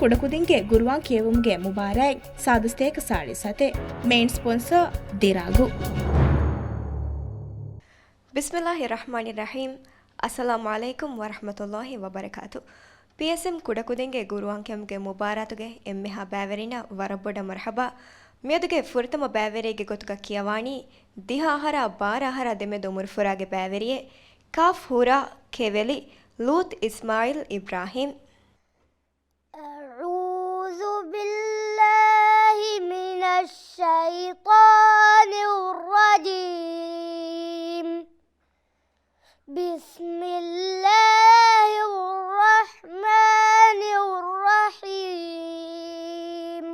ಕುಡಕುದಿಂಗೆ ಗುರುವಾಂ ಕೇವುಂಗೆ ಮುಬಾರೈ ಸಾದಸ್ತೇಕ ಸಾಳಿ ಸತೆ ಮೇನ್ ಸ್ಪಾನ್ಸರ್ ದಿರಾಗು ಬಿಸ್ಮಿಲ್ಲಾಹಿರ್ ರಹಮಾನಿರ್ ರಹೀಂ ಅಸ್ಸಲಾಮು ಅಲೈಕುಂ ವರಹಮತುಲ್ಲಾಹಿ ವಬರಕಾತು ಪಿಎಸ್ಎಂ ಕುಡಕುದಿಂಗೆ ಗುರುವಾಂ ಕೆಮ್ಗೆ ಮುಬಾರಾತುಗೆ ಎಮ್ಮೆಹಾ ಬ್ಯಾವೆರಿನ ವರಬ್ಬೊಡ ಮರ್ಹಬಾ ಮಿಯದುಗೆ ಫುರ್ತಮ ಬ್ಯಾವೆರಿಗೆ ಗೊತ್ತುಗ ಕಿಯವಾಣಿ ದಿಹ ಆಹಾರ ಬಾರ ಆಹಾರ ದೆಮೆದು ಮುರ್ಫುರಾಗೆ ಬ್ಯಾವೆರಿಯೆ ಕಾಫ್ ಹೂರಾ ಕೆವೆಲಿ ಲೂತ್ ಇಸ್ಮಾಯಿಲ್ ಇಬ್ರಾಹಿಂ أعوذ بالله من الشيطان الرجيم بسم الله الرحمن الرحيم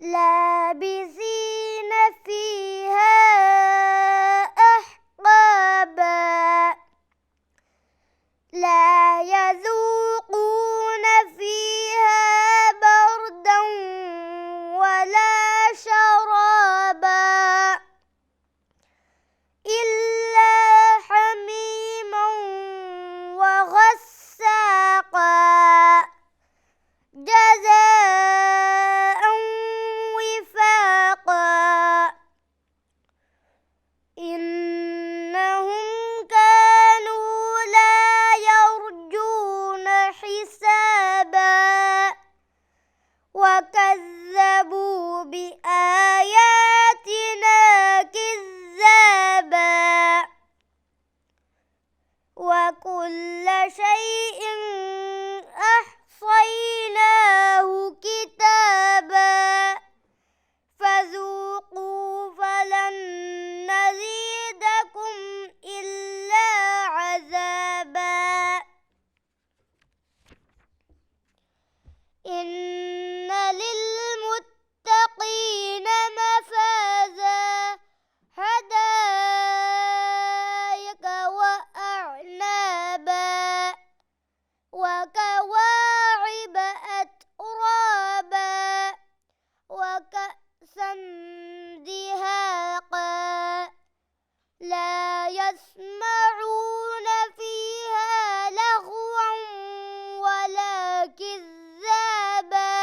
لابثين فيها أحقابا لا يذوقون فيها بردا ولا شرابا إلا حميما وغساقا جزاء وفاقا إنهم كانوا لا يرجون حسابا وكذبوا بآياتنا كذابا وكل شيء أحصيناه كتابا فذوقوا فلن نزيدكم إلا عذابا إن للمتقين مفازا حدائق وأعنابا وكواعب أترابا وكأسا دهاقا لا يسمعون فيها لغوا ولا كذابا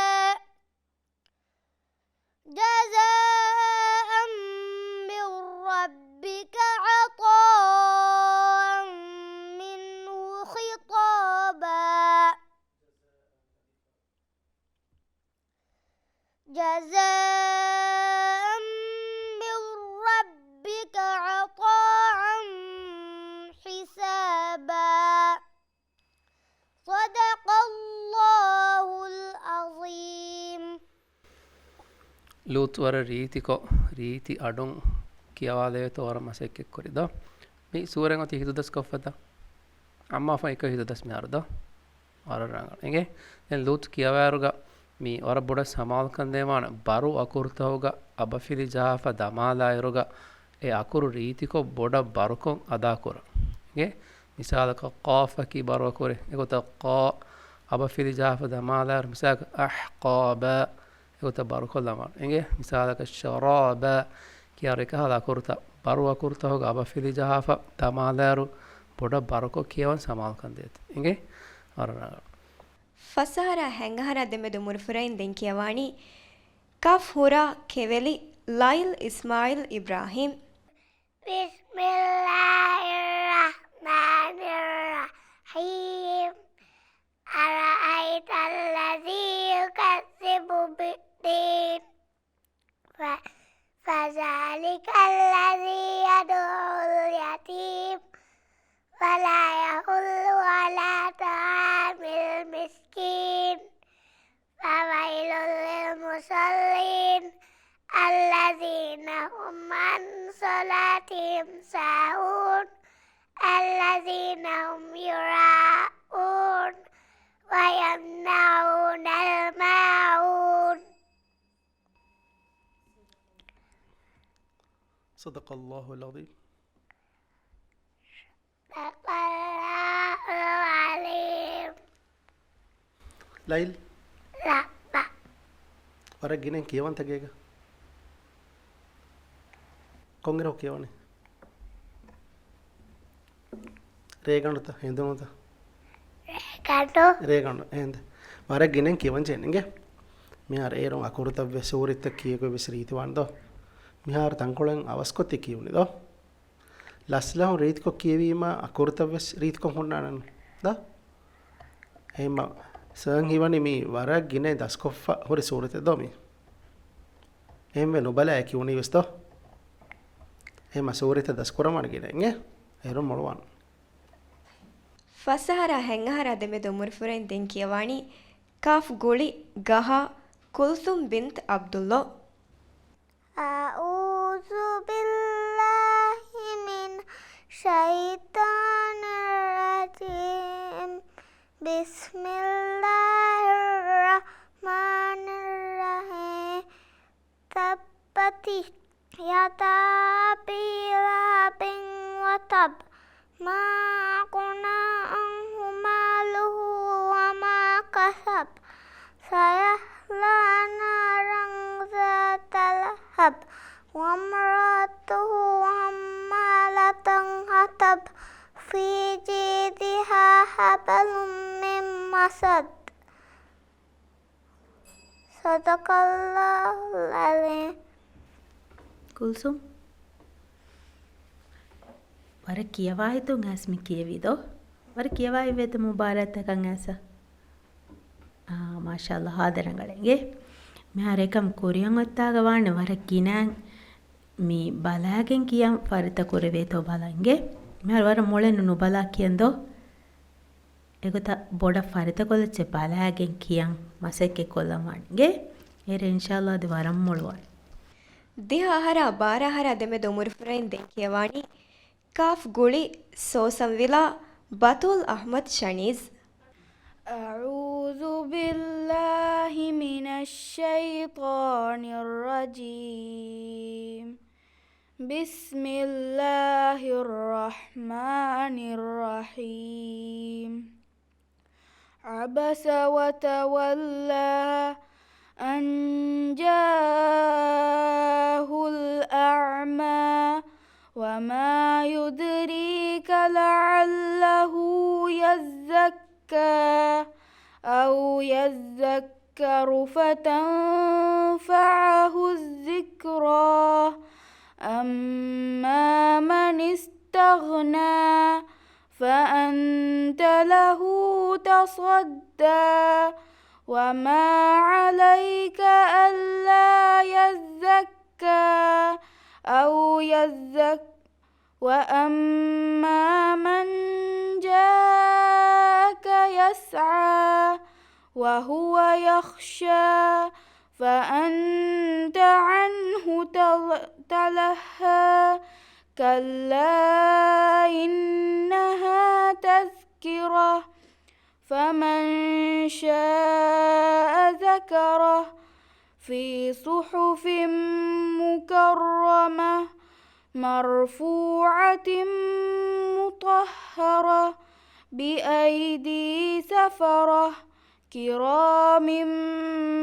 جزاء من ربك عطاء منه خطابا جزاء من ربك عطاء حسابا صدق الله العظيم ಲೂತ್ ವರ ರೀತಿ ಅಡುಂ ಕಿಯವಾದೇತ ವರ ಮಸೆಕ್ಕೆ ಕೊರಿದ ಮಿ ಸೂರೆಂಗ ತಿ ಹಿದುದಸ್ ಕಫದ ಅಮ್ಮ ಫ එක ಹಿದುದಸ್ ಮ್ಯಾರದ ವರ ರಂಗ ಎಂಗೆ ಎನ್ ಲೂತ್ ಕಿಯವಾರುಗ ಮಿ ವರ ಬುಡ ಸಮಾಲ್ ಕಂದೇವಾನ ಬರು ಅಕುರ್ತವಗ ಅಬಫಿಲಿ ಜಾಫ ದಮಾಲಾಯರುಗ ಎ ಅಕುರು ರೀತಿಕೊ ಬೊಡ ಬರುಕೊ ಅದಾ ಕೊರ ಎಂಗೆ ಮಿಸಾಲಕ ಕಾಫ ಕಿ ಬರು ಕೊರೆ ಎಗೊತ ಕಾ ಅಬಫಿಲಿ ಜಾಫ ದಮಾಲಾಯರು ಮಿಸಾಕ ಅಹ್ಕಾಬ ಎಗೊತ ಬರುಕೊ ಲಮ ಎಂಗೆ ಮಿಸಾಲಕ ಶರಾಬ ಕಿಯಾರಿಕ ಹದ ಕುರ್ತ ಬರುವ ಕುರ್ತ ಹೋಗ ಅಬಫಿಲಿ ಜಾಫ ದಮಾಲಾಯರು ಬೊಡ ಬರುಕೊ ಕಿಯವನ್ ಸಮಾಲ್ ಕಂದೇತ ಎಂಗೆ ವರ ಫಸಹರ ಹೆಂಗಹರ ದೆಮೆದು ಮುರ್ಫುರೈನ್ ದೆಂಕಿಯವಾಣಿ ಕಫ್ ಹುರಾ ಕೆವೆಲಿ ಲೈಲ್ ಇಸ್ಮಾಯಿಲ್ ಇಬ್ರಾಹಿಂ بسم الله الرحمن الرحيم أرأيت الذي يكذب بالدين فذلك الذي يدعو اليتيم ولا يحض على طعام المسكين فويل للمصلين الذين هم عن صلاتهم ساهون الذين هم يراءون ويمنعون الماعون صدق الله العظيم صدق الله العليم ಲೈಲ್ لا ಹೊರಗಿನ ಕೇವಂತಗೇಗ ಕೊಂಗಿರೋ ಕೇವಣೆ ರೇಗಣುತ್ತ ಹಿಂದೂತ ರೇಗ Kado. ರೇಗಂಡು ಎಂದ ವರಗೆ ಗಿನೆನ್ ಕಿವನ್ ಚೆನ್ನಿಗೆ ಮಿಹಾರ ಏರೊಂ ಅಕುರುತವ್ವೆ ಸೂರಿತ್ತ ಕಿಯಗೊ ವಿಸ್ ರೀತಿ ವಾಂದೋ ಮಿಹಾರ ತಂಕೊಳೆನ್ ಅವಸ್ಕೊತ್ತಿ ಕಿಯುನಿದೋ ಲಸ್ಲಹು ರೀತಿಕೊ ಕಿಯವೀಮ ಅಕುರುತವ್ವೆ ರೀತಿಕೊ ಹುಣ್ಣಾನನ್ ದ එහෙම සර්න් හිවනි මේ වරක් ගිනේ දස්කොෆ්ෆ හොරි සූරතේ දොමි එහෙම නොබල ඇකියුනි වෙස්තෝ එහෙම සූරතේ දස්කොරමන ගිනේ එරු මොළවන් ಫಸಹರ ಹೆಂಗಹರ ದೆಮೆ ದೊಮುರ್ ಫುರೆನ್ ದೆನ್ ಕಿಯವಾಣಿ ಕಾಫ್ ಗುಳಿ ಗಹ ಕುಲ್ಸುಮ್ ಬಿಂತ್ ಅಬ್ದುಲ್ಲೋ A'udzu billahi min syaitanir rajim. Bismillahirrahmanirrahim. Tabbati yada abi lahabin wa tab. Ma aghna anhu maluhu wa ma kasab. Sayasla naran zata lahab. Wa imra'atuhu hammalatan hatab. Fi jidha hablum min masad. Sadaqallahul azim. ಕುಲ್ಸುಮ್ ವರ ಕಿಯವಾಯಿತು ಗಾಸ್ಮಿ ಕಿಯವಿದೋ ವರ ಕಿಯವಾಯಿ ವೇತ ಮುಬಾರತ್ತಕಂ ಆಸ ಮಾಶಾಅಲ್ಲಾ ಹಾದರಂಗಳೆಂಗೆ ಮ್ಯಾರೇಕಂ ಕೊರಿಯಂ ಒತ್ತಾಗ ವಾಣ ವರ ಕಿನಾಂ ಮಿ ಬಲಾಗೆನ್ ಕಿಯಂ ಫರಿತ ಕೊರವೇತೋ ಬಲಂಗೆ ಮ್ಯಾರ ವರ ಮೊಳೆನು ನುಬಲಾ ಕಿಯಂದೋ ಎಗೊತ ಬೊಡ ಫರಿತ ಕೊಲಚೆ ಬಲಾಗೆನ್ ಕಿಯಂ ಮಸೆಕ್ಕೆ ಕೊಲ್ಲಮಾಣಿಗೆ ಏರೆ ಇನ್ಶಾಅಲ್ಲಾ ಅದು ವರಂ ಮೊಳುವಾಣ ದಿಹಹರ ಬಾರಹರ ದೆಮೆ ದೊಮುರ್ ಫುರೆನ್ ದೆನ್ ಕಿಯವಾಣಿ ಕಾಫ್ ಗುಳಿ ಸೋಸಂ ವಿಲಾ ಬತೂಲ್ ಅಹ್ಮದ್ ಶನೀಜ್ أعوذ بالله من الشيطان الرجيم بسم الله الرحمن الرحيم عبس وتولى أن جاءه الأعمى وما يدريك لعله يزكى أو يذكر فتنفعه الذكرى أما من استغنى فأنت له تصدى وما عليك ألا يزكى أو يزكى وأما من جاءك يسعى وهو يخشى فأنت عنه تلهى كلا إنها تذكرة فمن شاء ذكره في صحف مكرمة مرفوعة مطهرة بأيدي سفرة كرام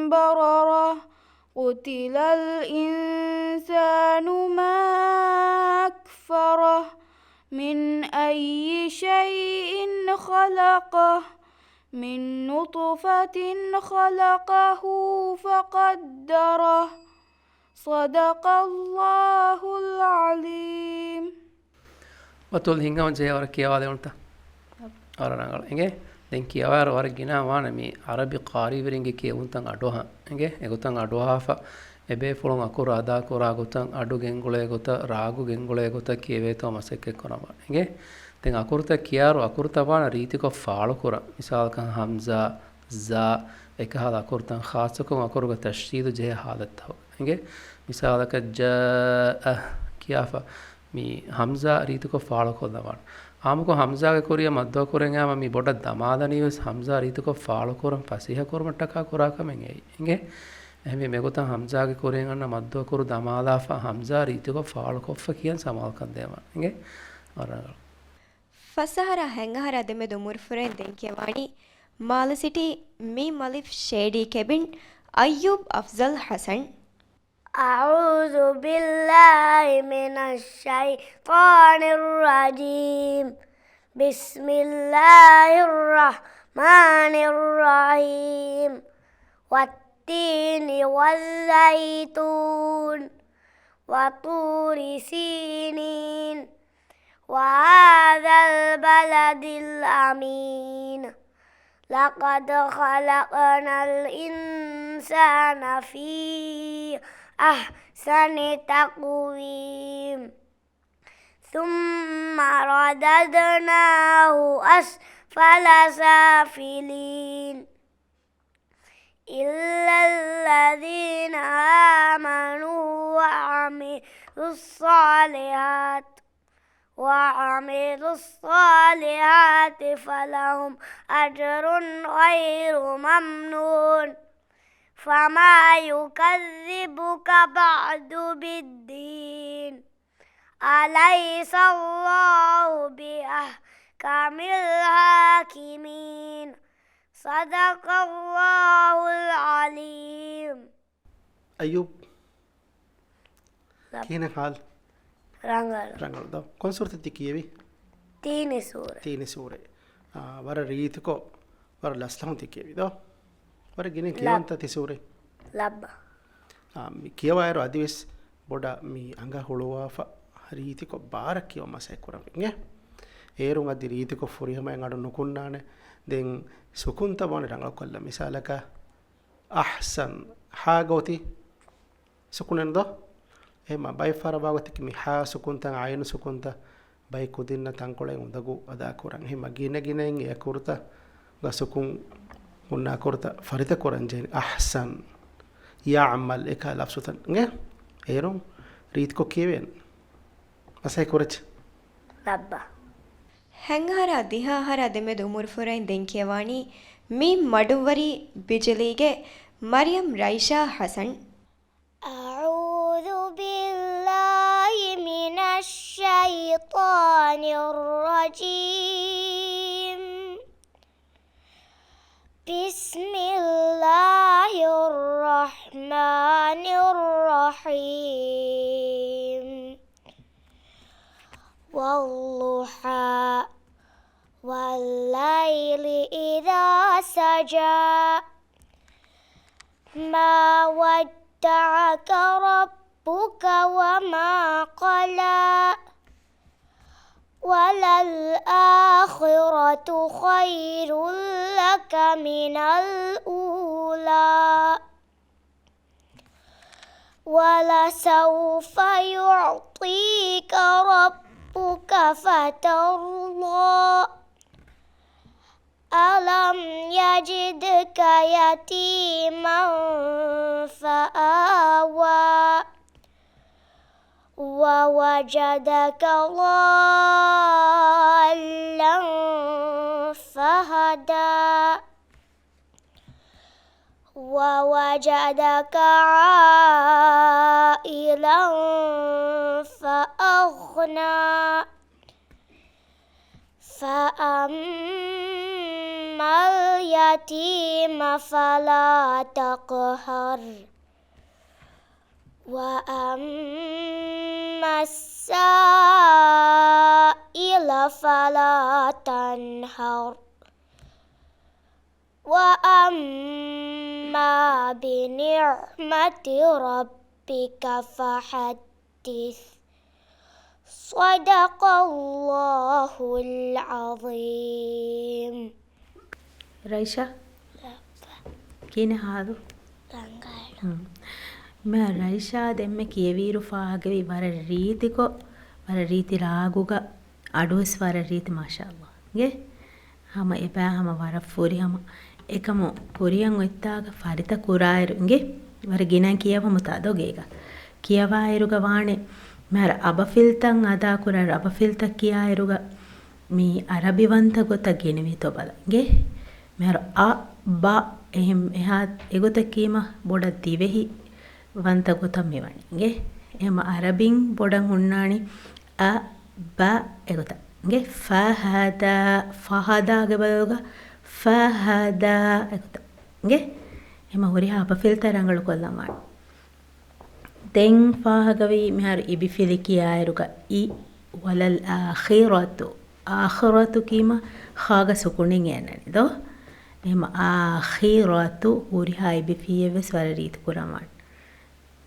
بررة قتل الإنسان ما أكفره من أي شيء خلقه من نطفة خلقه فقدره صدق الله العظيم ವತುಲ್ ಹಿಂಗವನ್ ಜೆ ಅವರ ಕಿಯವಾದೆ ಉಂಟ ಅವರ ರಂಗಳ ಹಿಂಗೆ ದೆನ್ ಕಿಯವಾರ ವರ ಗಿನಾ ವಾನ ಮಿ ಅರಬಿ ಕಾರಿವರಿಂಗೆ ಕಿಯ ಉಂತಂ ಅಡೋಹ ಹಿಂಗೆ ಎಗುತಂ ಅಡೋಹಾಫ ಎಬೆ ಫುಳಂ ಅಕುರ ಅದಾ ಕುರ ಗುತಂ ಅಡು ಗೆಂಗುಳೆ ಗುತ ರಾಗು ಗೆಂಗುಳೆ ಗುತ ಕಿಯವೇತೋ ಮಸಕ್ಕೆ ಕೊನಮ ಹಿಂಗೆ ದೆನ್ ಅಕುರ್ತ ಕಿಯಾರು ಅಕುರ್ತ ವಾನ ರೀತಿಕೊ ಫಾಳು ಕುರ ಮಿಸಾಲ್ಕಂ ಹಮ್ಜಾ ಝಾ එකහල අකුර්තන් ખાસකම් අකුරුග තශ්දීදු ජේ حالت හව ಹಿಂಗೆ ಮಿಸಾಲಕ ಜ ಕಿಯಾಫ ಮಿ ಹಮ್ಜಾ ರೀತಿಕೊ ಫಾಳು ಕೊಲ್ಲವಾಣ ಆಮಕೊ ಹಮ್ಜಾಗೆ ಕೊರಿಯ ಮದ್ದೋ ಕೊರೆಂಗಾಮ ಮಿ ಬೊಡ ದಮಾದನಿಯಸ್ ಹಮ್ಜಾ ರೀತಿಕೊ ಫಾಳು ಕೊರಂ ಫಸಿಹ ಕೊರಮಟ್ಟಕ ಕೊರಾಕಮೆಂ ಎයි ಹಿಂಗೆ එහෙම මෙගොතන් හම්සාගේ කොරෙන් අන්න මද්දෝ කරු දමාලාෆා හම්සා රීතිකෝ ෆාල් කොෆ කියන සමාල්කන් දෙම ಹಿಂಗೆ අරගල ಫಸಹರ ಹೆಂಗಹರ ದೆಮೆ ದೊಮುರ್ ಫುರೆನ್ ದೆನ್ ಕಿಯವಾಣಿ ಮಾಲ ಸಿಟಿ ಮಿ ಮಲಿಫ್ ಶೇಡಿ ಕೆಬಿನ್ ಅಯ್ಯೂಬ್ ಅಫ್ಜಲ್ ಹಸನ್ أعوذ بالله من الشيطان الرجيم بسم الله الرحمن الرحمن الرحيم والتين والزيتون وطور سينين وهذا البلد الأمين لقد خلقنا الإنسان في أحسن تقويم ثم رددناه أسفل سافلين إلا الذين آمنوا وعملوا الصالحات فلهم أجر غير ممنون فما يكذبك بعد بالدين أليس الله بأحكم الحاكمين صدق الله العليم. أيوب كينا حال رنگل دو كون سورة تكيبي تيني سورة ورا ريتكو ورا لسلهم تكيبي دو ورا جينين كيوان تاتي سورة لب كيوا يرو أديوس بودا مي أنغا هولوا ريتكو بارك كيوا ما سيكورا بينه ඒරුන් අදි රීතිකො ෆුරිහමෙන් අඩු නුකුන්නානේ දෙන් සුකුන්ත බොන රංගල කොල්ල මිසාලක අහ්සන් හාගෝති සුකුනෙන්ද එම බයි ෆරබාගති කි මිහා සුකුන්තන් ආයන සුකුන්ත බයි කුදින්න තංකොලෙන් උදගු අදා කරන් හිම ගින ගිනෙන් ඒ කුරත ගසුකුන් උන්නා කුරත ෆරිත කරන් ජේ අහ්සන් යඅමල් එක ලෆ්සුතන් නේ ඒරුන් රීතිකො කියවෙන් අසයි කුරච ලබ්බා ಹೆಂಗಾರ ದಿಹಾಹಾರ ದೆಮೆದು ಮುರ್ಫುರೈನ್ ದೆಂಕಿಯವಾಣಿ ಮೀ ಮಡುವರಿ ಬಿಜಲಿಗೆ ಮರಿಯಂ ರೈಶಾ ಹಸನ್ أعوذ بالله من الشيطان الرجيم بسم الله الرحمن الرحيم والضحى والليل إذا سجى ما ودعك ربك وما قلى وللآخرة خير لك من الأولى ولسوف يعطيك ربك فترضى ألم يجدك يتيما فآوى ووجدك ضالا فهدى ووجدك عائلا فأغنى فأما اليتيم فلا تقهر وأما السائل فلا تنهر وأما بنعمة ربك فحدث صدق الله العظيم. ريشة كين هذا ما ريشة دم كيفيرو فاغوي ور ريتيكو ور ريتي راغوغا අඩුවස් වර රීති මාෂාල්ලා ගේ හම එපෑ හම වර ෆෝරි හම එකම කොරියන් ඔත්තාග ෆරිත කුරායරු ගේ වර ගිනන් කියවම තදෝගේක කියවායරුග වානේ මර අබෆිල්තන් අදා කුර අබෆිල්ත කියායරුග මේ අරබිවන්ත ගොත ගෙනවි තොබල ගේ මර අ බා එහෙම එහා එගොත කීම බොඩ දිවෙහි වන්ත ගොත මෙවණි ගේ එම අරබින් බොඩන් හුන්නානි අ ba egota nge fahada ge bayoga fahada egota nge ema hori hapa filter angalu kollama den fahagawi mihar ibi filiki ayruga I walal akhiratu kima khaga sukunin enani do එහෙම ආඛිරතු උරිහායි බිෆියවස් වර රීති කුරාමන්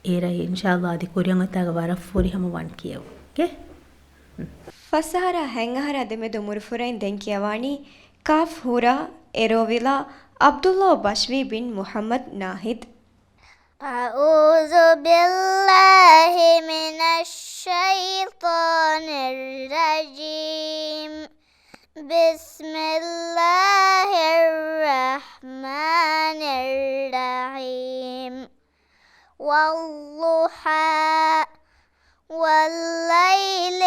ඒරයි ඉන්ෂාල්ලාහ් අදි කුරියන් ඔතාග වර ෆොරි හම වන් කියව okay ಫಸಹರ ಹೆಂಗಹರ ದೆಮೆದು ಮುರುಫುರೈನ್ ದೆಂಕಿಯವಾಣಿ ಕಾಫ್ ಹುರಾ ಎರೋವಿಲಾ ಅಬ್ದುಲ್ಲಾ ಬಶ್ವಿ ಬಿನ್ ಮುಹಮ್ಮದ್ ನಾಹಿದ್ أعوذ بالله من الشيطان الرجيم بسم الله الرحمن الرحيم والضحى والليل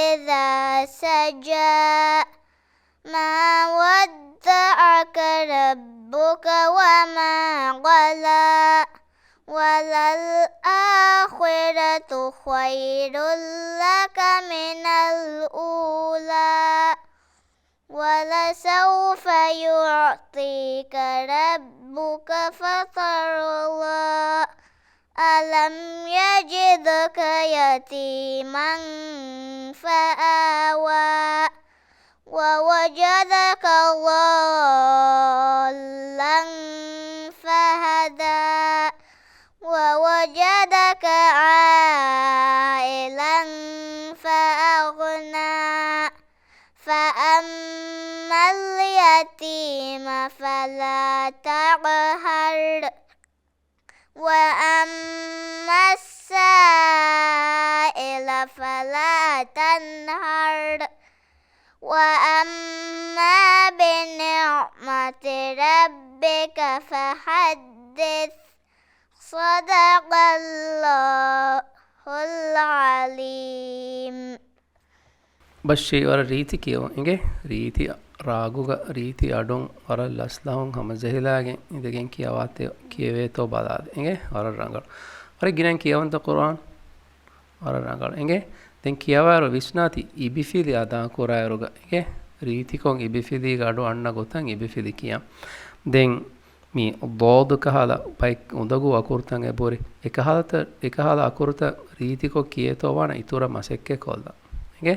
إذا سجى ما ودعك ربك وما قلى وللآخرة خير لك من الأولى ولسوف يعطيك ربك فترضى ألم يجدك يتيما فآوى ووجدك ضالا فهدى ووجدك عائلا فأغنى فأما اليتيم فلا تقهر وأما السائل فلا تنهر وأما بنعمة ربك فحدث صدق الله العليم ಬಶ್ಶಿ ವರ ರೀತಿ කියව ಇಂಗೆ ರೀತಿ ರಾಗುಗ ರೀತಿ ಅಡೊಂ ವರ ಲಸ್ಲಹಂ ಹಮ ಜಹಿಲಾಗೆ ಇದೆಗೆನ್ කියವಾತೆ කියವೇತೋ ಬದಾದೆ ಇಂಗೆ ವರ ರಂಗಳ ವರ ಗಿನನ್ කියವಂತ ಕುರಾನ್ ವರ ರಂಗಳ ಇಂಗೆ ದೆನ್ කියವಾರ ವಿಶ್ನಾತಿ ಇಬಿಫಿಲಿ ಅದಾ ಕುರಾಯರುಗ ಇಂಗೆ ರೀತಿ ಕೊಂ ಇಬಿಫಿಲಿ ಗಡು ಅಣ್ಣ ಗೊತಂ ಇಬಿಫಿಲಿ කිය ದೆನ್ ಮಿ ضاد ಕಹಲ ಬೈ ಉದಗು ಅಕುರ್ತಂಗೆ ಬೋರಿ එකහල අකුරත ರೀತಿකො කියතෝ වන ඉතුර මසෙක්කේ කොල්ද ಇಂಗೆ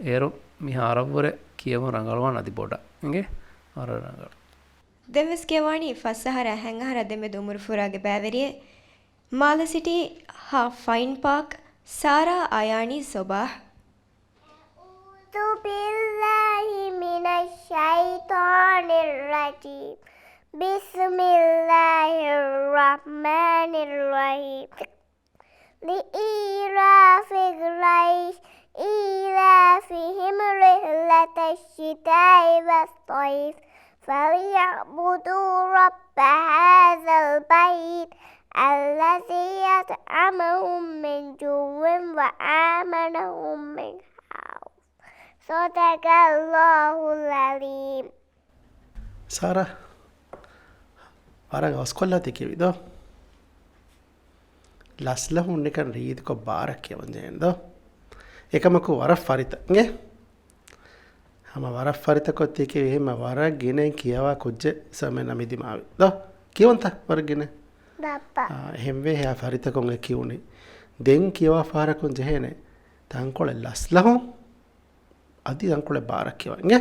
ඒරු මිහාරවර කියව ರಂಗಳವನ ಅದಿ ಬೊಡ ಇಂಗೆ ಅರ ರಂಗಳ ದೆವೆಸ್ ಕೆವಾಣಿ ಫಸಹರ ಹೆಂಗಹರ ದೆಮೆದು ಮುರುಫುರಾಗೆ ಬ್ಯಾವೆರಿಯೆ ಮಾಲ ಸಿಟಿ ಹಾ ಫೈನ್ ಪಾಕ್ ಸಾರಾ ಆಯಾಣಿ ಸೊಬಾಹ್ أعوذ بالله من الشيطان الرجيم بسم الله الرحمن الرحيم لإيلاف قريش إيلافهم رحلة الشتاء والصيف فليعبدوا رب هذا البيت الذي أطعمهم من جوع وآمنهم من خوف صدق الله العليم ಸಾರಾ ವರಗ ಹೊಸ್ಕೊಲ್ಲತಿ ಕಿವಿದೋ ಲಸ್ಲಹುನ್ ನಿಕನ್ ರೀದಿಕೊ ಬಾರಕ್ಕೆ ಒಂಜೇಂದೋ ಏಕಮಕು ವರ ಫರಿತಂಗೆ ಹಮ ವರ ಫರಿತ ಕೊತ್ತಿ ಕಿವಿ ಹಿಮ ವರ ಗಿನೆ ಕಿಯವ ಕುಜ್ಜೆ ಸಮೆ ನಮಿದಿ ಮಾವಿ ದೋ ಕಿವಂತ ವರ ಗಿನೆ Bapak ಹೆಂವೆ ಹ್ಯಾ ಫರಿತ ಕೊಂಗೆ ಕಿವುನಿ ದೆನ್ ಕಿಯವ ಫಾರ ಕುಂಜೆ ಹೇನೆ ತಂಕೊಳೆ ಲಸ್ಲಹು ಅದಿ ತಂಕೊಳೆ ಬಾರಕ್ಕೆ ವಂಗೆ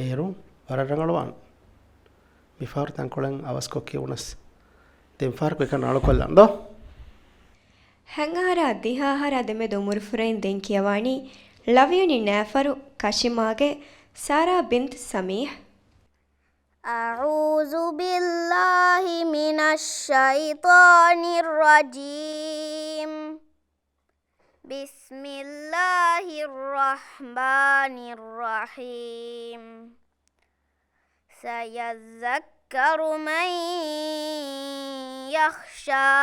ಏರು ವರ ರಂಗಳವಾನ್ ಮಿಫಾರ್ ತಂಕೊಳೆಂ ಅವಸ್ಕೊಕ್ಕೆ ಉಣಸ್ ದೆಂಫಾರ್ ಕೊಯ್ಕ ನಾಳುಕೊಲ್ಲಂದೋ ಹೆಂಗಹರ ದಿಹಾಹರ ದೆಮೆದು ಮುರುಫುರೈನ್ ದೆಂಕಿಯವಾಣಿ ಲವ್ಯುನಿ ನ್ಯಾಫರು ಕಶಿಮಾಗೆ ಸಾರಾ ಬಿಂತ್ ಸಮೀಹ್ أعوذ بالله من الشيطان الرجيم بسم الله الرحمن الرحيم سيذكر من يخشى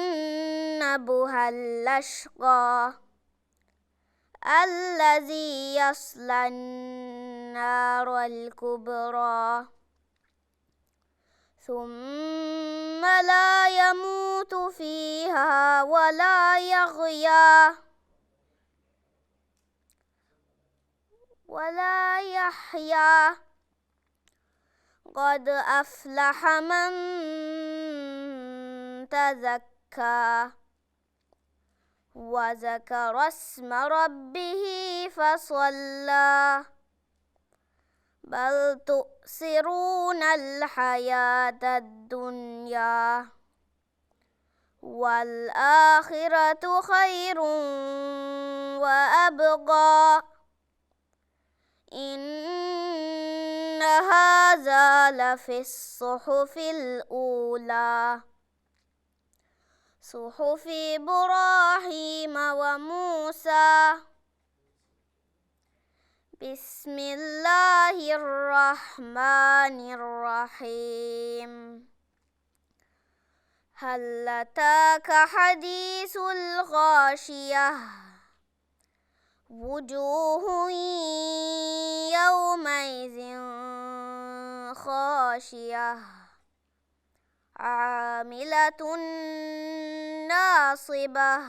ويتجنبها الأشقى الذي يصلى النار الكبرى ثم لا يموت فيها ولا يحيا قد أفلح من تزكى وذكر اسم ربه فصلى بل تؤثرون الحياة الدنيا والآخرة خير وأبقى إن هذا لفي الصحف الأولى صحف إبراهيم وموسى بسم الله الرحمن الرحيم هل أتاك حديث الغاشية وجوه يومئذ خاشية عاملة ناصبة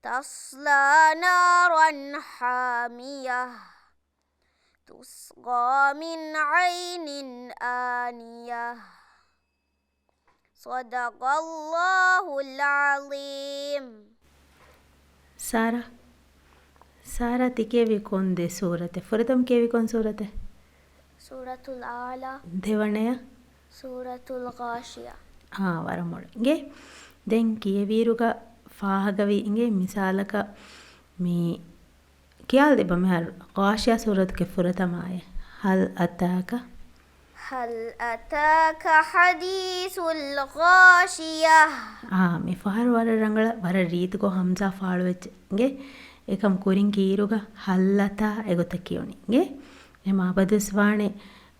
تصلى نارا حامية تسقى من عين آنية صدق الله العظيم ಸಾರಾ ತಿಕೇವಿ ಕೊಂದೆ ಸೂರತೆ ಫುರದಂ ಕೇವಿ ಕೊನ್ ಸೂರತೆ سورة الأعلى ದೇವಣೆಯ سورة الغاشية ವರಮೊಳಗೆ ದೆನ್ ಕಿಯವೀರುಗ ಫಾಹಗವಿ ಇಂಗೆ ಮಿಸಾಲಕ ಮೀ ಕಿಯಾಲ್ ದೆಬ ಮೆಹರ್ ಗಾಶಿಯಾ ಸೂರತ್ ಕೆ ಫುರತಮಾಯೆ ಹಲ್ ಅತಾಕ هل أتاك حديث الغاشية ಮಿ ಫಹರ್ ವರ ರಂಗಳ ವರ ರೀತಿಗೋ ಹಂಸಾ ಫಾಳುವೆಚ್ಗೆ ಏಕಂ ಕುರಿಂ ಕೀರುಗ ಹಲ್ಲತ ಎಗೊತ ಕಿಯೋನಿಗೆ ಎಮ ಅಬದುಸ್ವಾಣೆ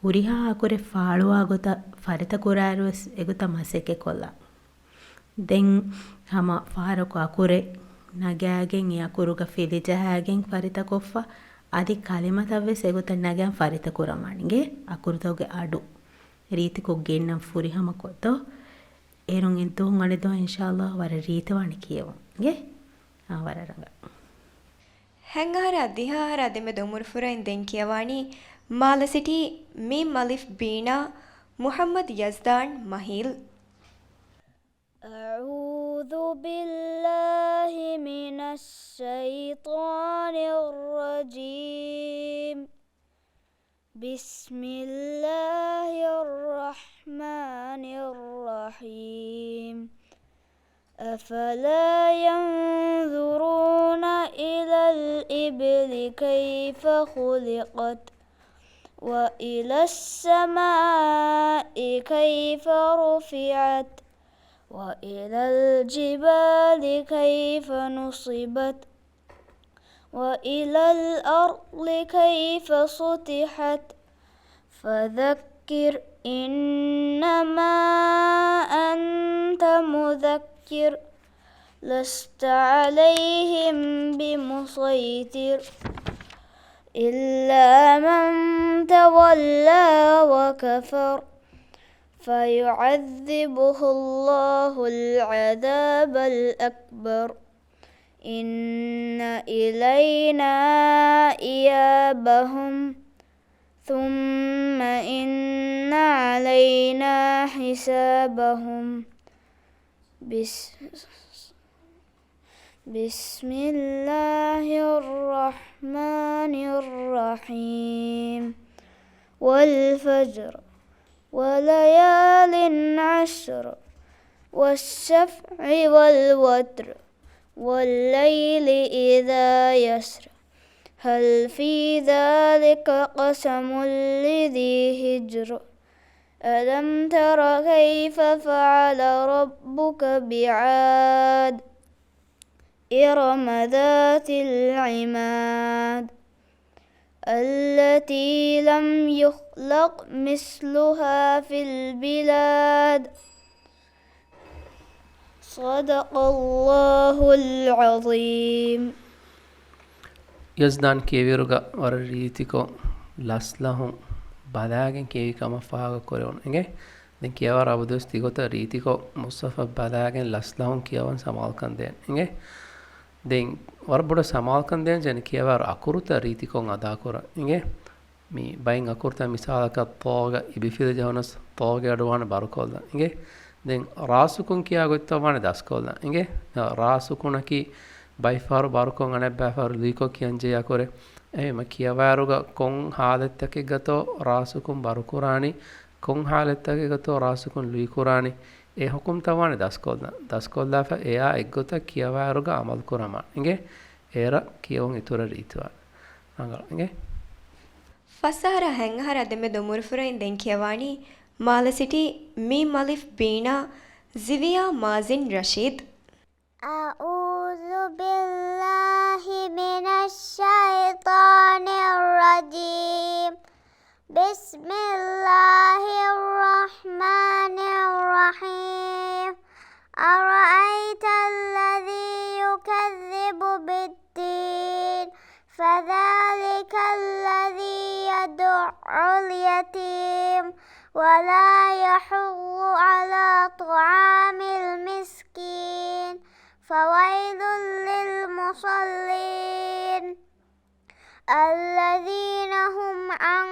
ಉರಿಹಾ ಹಾಕುರೆ ಫಾಳುವಾ ಗೊತ ಫರಿತ ಕುರಾರುವೆಸ್ ಎಗುತ ಮಸೆಕೆ ಕೊಲ್ಲ ದೆನ್ ಹಮ ಫಾರಕು ಅಕುರೆ ನಗ್ಯಾಗೆನ್ ಈ ಅಕುರುಗ ಫಿಲಿಜಹಾಗೆನ್ ಫರಿತ ಕೊಫ್ಫ ಅದಿ ಕಲಿಮತವ್ವೆಸ್ ಎಗುತ ನಗ್ಯಾನ್ ಫರಿತ ಕುರಮಾಣಿಗೆ ಅಕುರುತವ್ಗೆ ಅಡು ರೀತಿ ಕೊಗ್ಗೆನ್ನಂ ಫುರಿ ಹಮ ಕೊತ್ತೋ ಏರುಂ ಇಂತುಹುಂ ಅಣಿದೋ ಇನ್ಶಾಅಲ್ಲಾಹ್ ವರ ರೀತಿವಾಣಿ ಕಿಯವಂಗೆ ವರ ರಂಗ ಹೆಂಗಾರ ದಿಹಾರ ದೆಮೆ ದೊಮುರ್ ಫುರೈನ್ ದೆನ್ ಕಿಯವಾಣಿ ಮಾಲ ಸಿಟಿ ಮೀಮ್ ಅಲಿಫ್ ಬೀಣಾ ಮುಹಮ್ಮದ್ ಯಜ್ದಾನ್ ಮಹೀಲ್ أعوذ بالله من الشيطان الرجيم بسم الله الرحمن الرحيم أفلا ينظرون إلى الإبل كيف خلقت وإلى السماء كيف رفعت وإلى الجبال كيف نصبت وإلى الأرض كيف سطحت فذكر إنما أنت مذكر لست عليهم بمسيطر إلا من تولى وكفر فيعذبه الله العذاب الأكبر إن إلينا إيابهم ثم إن علينا حسابهم بسم الله الرحمن الرحيم والفجر وليال عشر والشفع والوتر والليل إذا يسر هل في ذلك قسم لذي هجر ألم تر كيف فعل ربك بعاد إرم ذات العماد التي لم يخلق مثلها في البلاد صدق الله العظيم ಯಜ್ದಾನ್ ಕೇವಿರುಗ ವರ ರೀತಿಕೊ ಲಸ್ಲಹುಂ ಬದಾಗೆನ್ ಕೇವಿ ಕಮ ಫಾಗ ಕೊರೆವನ್ ಎಂಗೆ ದೆನ್ ಕಿಯವರ ಅಬುದಸ್ ತಿಗೊತ ರೀತಿಕೊ ಮುಸ್ತಫ ಬದಾಗೆನ್ ಲಸ್ಲಹುಂ ಕಿಯವನ್ ಸಮಾಲ್ಕನ್ ದೇನ್ ಎಂಗೆ ದೆನ್ ವರ ಬುಡ ಸಮಾಲ್ಕನ್ ದೇನ್ ಜನ ಕಿಯವರ ಅಕುರುತ ರೀತಿಕೊಂ ಅದಾ ಕೊರ ಎಂಗೆ ಮಿ ಬೈನ್ ಅಕುರುತ ಮಿಸಾಲಕ ತೋಗ ಇಬಿಫಿದ ಜವನಸ್ ತೋಗ ಅಡವಾನ ಬರಕೊಲ್ಲ ಎಂಗೆ ದೆನ್ ರಾಸುಕುಂ ಕಿಯಾ ಗೊತ್ತವಾನ ದಸ್ಕೊಲ್ಲ ಎಂಗೆ ರಾಸುಕುನಕಿ ಬೈಫಾರು ಬಾರುಕೊಂ ಅನೆಬ್ಬಾಫಾರು ಲೀಕೊ ಕಿಯಂಜೆ ಯಾಕೊರೆ එහෙම කියවෑරුග කොන් හාලෙත්තකෙ ගතෝ රාසුකුම් බරු කුරානි කොන් හාලෙත්තකෙ ගතෝ රාසුකුම් ලුයි කුරානි ඒ ಹುಕುಂ ತವಾಣೆ ದಸ್ಕೊಲ್ದಾಫ ಎಯಾ ಎಗ್ಗೊತ ಕಿಯವಾರುಗ ಅಮಲ್ ಕುರಮ ಹಿಂಗೆ ಏರ ಕಿಯವಂ ಇತುರ ರೀತಿವ ಹಂಗ ಹಿಂಗೆ ಫಸಹರ ಹೆಂಗಹರ ದೆಮೆ ದೊಮುರ್ಫುರೈನ್ ದೆನ್ ಕಿಯವಾಣಿ ಮಾಲ ಸಿಟಿ ಮೀ ಮಲಿಫ್ ಬೀನಾ ಜಿವಿಯಾ ಮಾಜಿನ್ ರಶೀದ್ أعوذ بالله من الشيطان الرجيم بسم الله الرحمن الرحيم أرأيت الذي يكذب بالدين فذلك الذي يدع اليتيم ولا يحض على طعام المسكين فويل للمصلين الذين هم عن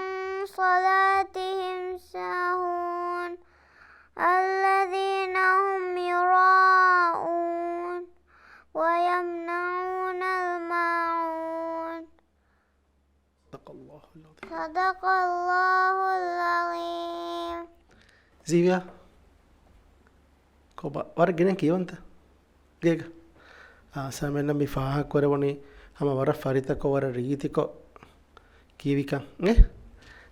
صلاتهم ساهون الذين هم يراءون ويمنعون الماعون صدق الله العظيم زيفيا كوبا ورجنا كيونتا ಗೇಗ ಸಾಮಾನ್ಯ ಮಿ ಫಾಹ ಕೊರೆವಣಿ ಹಮ ವರ ಫರಿತಕೊ ವರ ರೀತಿಕೊ ಕೀವಿಕಂ ಗೆ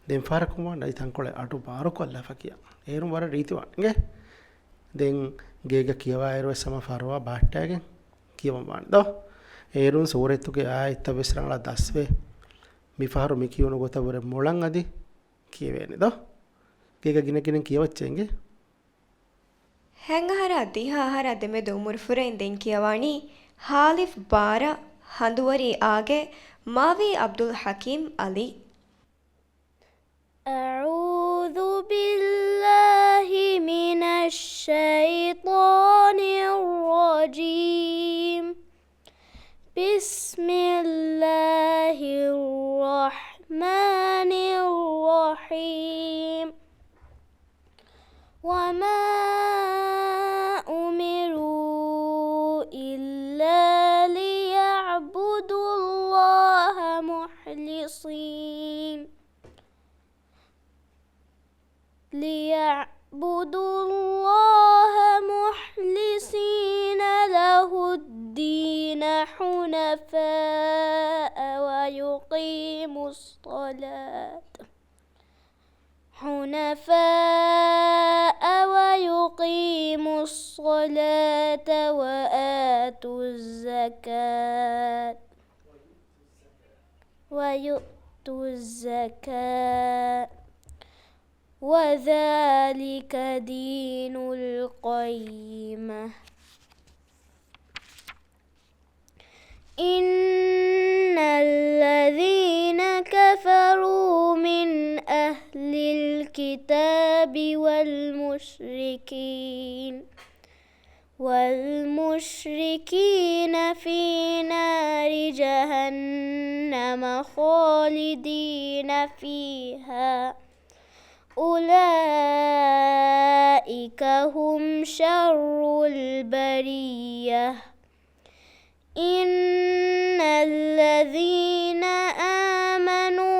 ದೆನ್ ಫಾರಕುಮ ನೈ ತಂಕೊಳೆ ಅಟು ಬಾರಕೊ ಅಲ್ಲ ಫಕಿಯ ಏರು ವರ ರೀತಿವ ಗೆ ದೆನ್ ಗೇಗ ಕಿಯವಾ ಏರು ಸಮ ಫಾರವಾ ಬಾಟ್ಟಾಗೆ ಕಿಯವ ಬಾಂದೋ ಏರು ಸೂರೆತ್ತುಗೆ ಆಯ್ತ ವಿಸ್ರಂಗಳ ದಸ್ವೆ ಮಿ ಫಾರು ಮಿ ಕಿಯೋನು ಗೊತ್ತವರೆ ಮೊಳಂ ಅದಿ ಕಿಯವೇನಿದೋ ಗೇಗ ಗಿನ ಗಿನ ಕಿಯವಚ್ಚೆಂಗೆ ಹೆಂಗಹರ ದಿಹಾಹರ ದೆಮೆ ದೊಮುರ್ಫುರೈನ್ ದೆನ್ ಕಿಯವಾಣಿ ಹಾಲಿಫ್ ಬಾರ ಹಂದುವರಿ ಆಗೆ ಮಾವಿ ಅಬ್ದುಲ್ ಹಕೀಮ್ ಅಲಿ أعوذ بالله من الشيطان الرجيم بسم الله الرحمن الرحيم وما أمروا إلا ليعبدوا الله مخلصين له الدين حنفاء ويقيموا الصلاة وآتوا الزكاة وذلك دين القيمة إن الذين كفروا من أهل الكتاب والمشركين في نار جهنم خالدين فيها أولئك هم شر البرية إن الذين آمنوا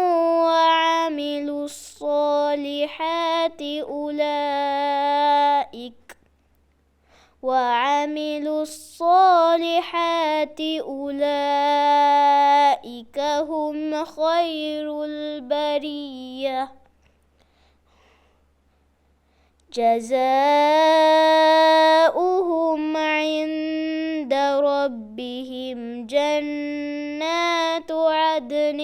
وعملوا الصالحات أولئك هم خير البرية جزاؤهم عند ربهم جنات عدن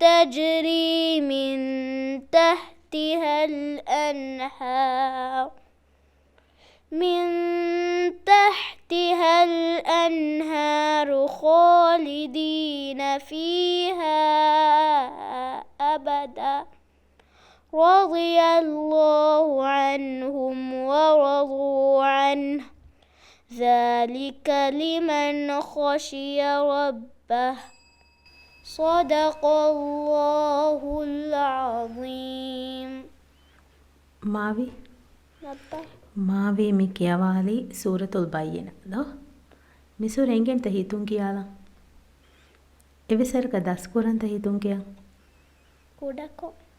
تجري من تحتها الأنهار خالدين فيها أبدا رضي الله عنهم ورضوا عنه ذلك لمن خشي ربه صدق الله العظيم ಮಾವಿ ಮಾವಿ ಮಿ ಕಿಯವಾಲಿ ಸೂರತುಲ್ ಬಯ್ಯಿನ ದೋ ಮಿಸೂರ್ ಎಂಗೆಂತ ಹಿತುಂ ಕಿಯಾಲ ಎವಿಸರ್ಕ ದಸ್ಕುರಂತ ಹಿತುಂ ಕಿಯಾ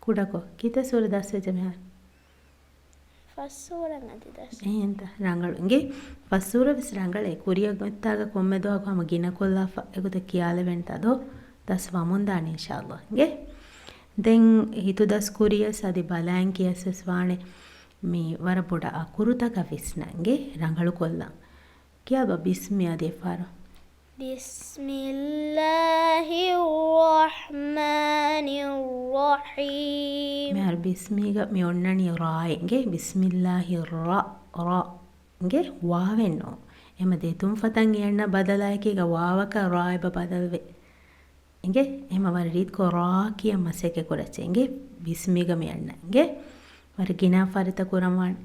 ಕುಡಕೋ ಕಿತ ಸೂರ ದಸ್ವೆಜ ಮೆಹ ಫಸ್ಸೂರಂ ಅದಿ ದಸ್ ಎಂತ ರಂಗಳು ಇಂಗೆ ಫಸ್ಸೂರ ವಿಸ್ ರಂಗಳೇ ಕುರಿಯ ಗೊತ್ತಾಗ ಕೊಮ್ಮೆದೋ ಹಮ ಗಿನ ಕೊಲ್ಲಾಫ ಎಗುತ ಕಿಯಾಲೆ ವೆಂತ ದೋ ದಸ್ ವಮುಂದಾನಿ ಇನ್ಶಾಅಲ್ಲಾಹ್ ಇಂಗೆ ದೆನ್ ಹಿತು ದಸ್ ಕುರಿಯ ಸದಿ ಬಲಾಂ ಕಿಯಸಸ್ ವಾಣೆ ಮಿ ವರಬುಡ ಆ ಕುರುತಕ ವಿಸ್ನಂಗೆ ರಂಗಳು ಕೊಲ್ಲ ಕ್ಯಾಬ ಬಿಸ್ಮಿ ಅದೇ ಫಾರ ಬಿಸ್ಮಿಲ್ಲಾಹಿರ್ ರಹ್ಮಾನಿರ್ ರಹೀಮ್ ಮೇರ್ ಬಿಸ್ಮಿಗ ಮಿ ಒಣ್ಣಣಿ ರಾಯಂಗೆ ಬಿಸ್ಮಿಲ್ಲಾಹಿರ್ ರಾ ಗೆ ವಾವೆನ್ನೋ ಎಮದೆ ತುಂ ಫತಂಗ್ ಎಣ್ಣ ಬದಲಾಯಕಿಗ ವಾವಕ ರಾಯಬ ಬದಲ್ವೆ ಇಂಗೆ ಎಮ ವರ ರೀತ್ ಕೋ ರಾ ಕಿಯ ಮಸೆಕೆ ಕೊರಚೆ ಇಂಗೆ ಬಿಸ್ಮಿಗ ಮಿ ಅಣ್ಣಂಗೆ ವರ ಗಿನಾ ಫರಿತ ಕುರಮಾನ್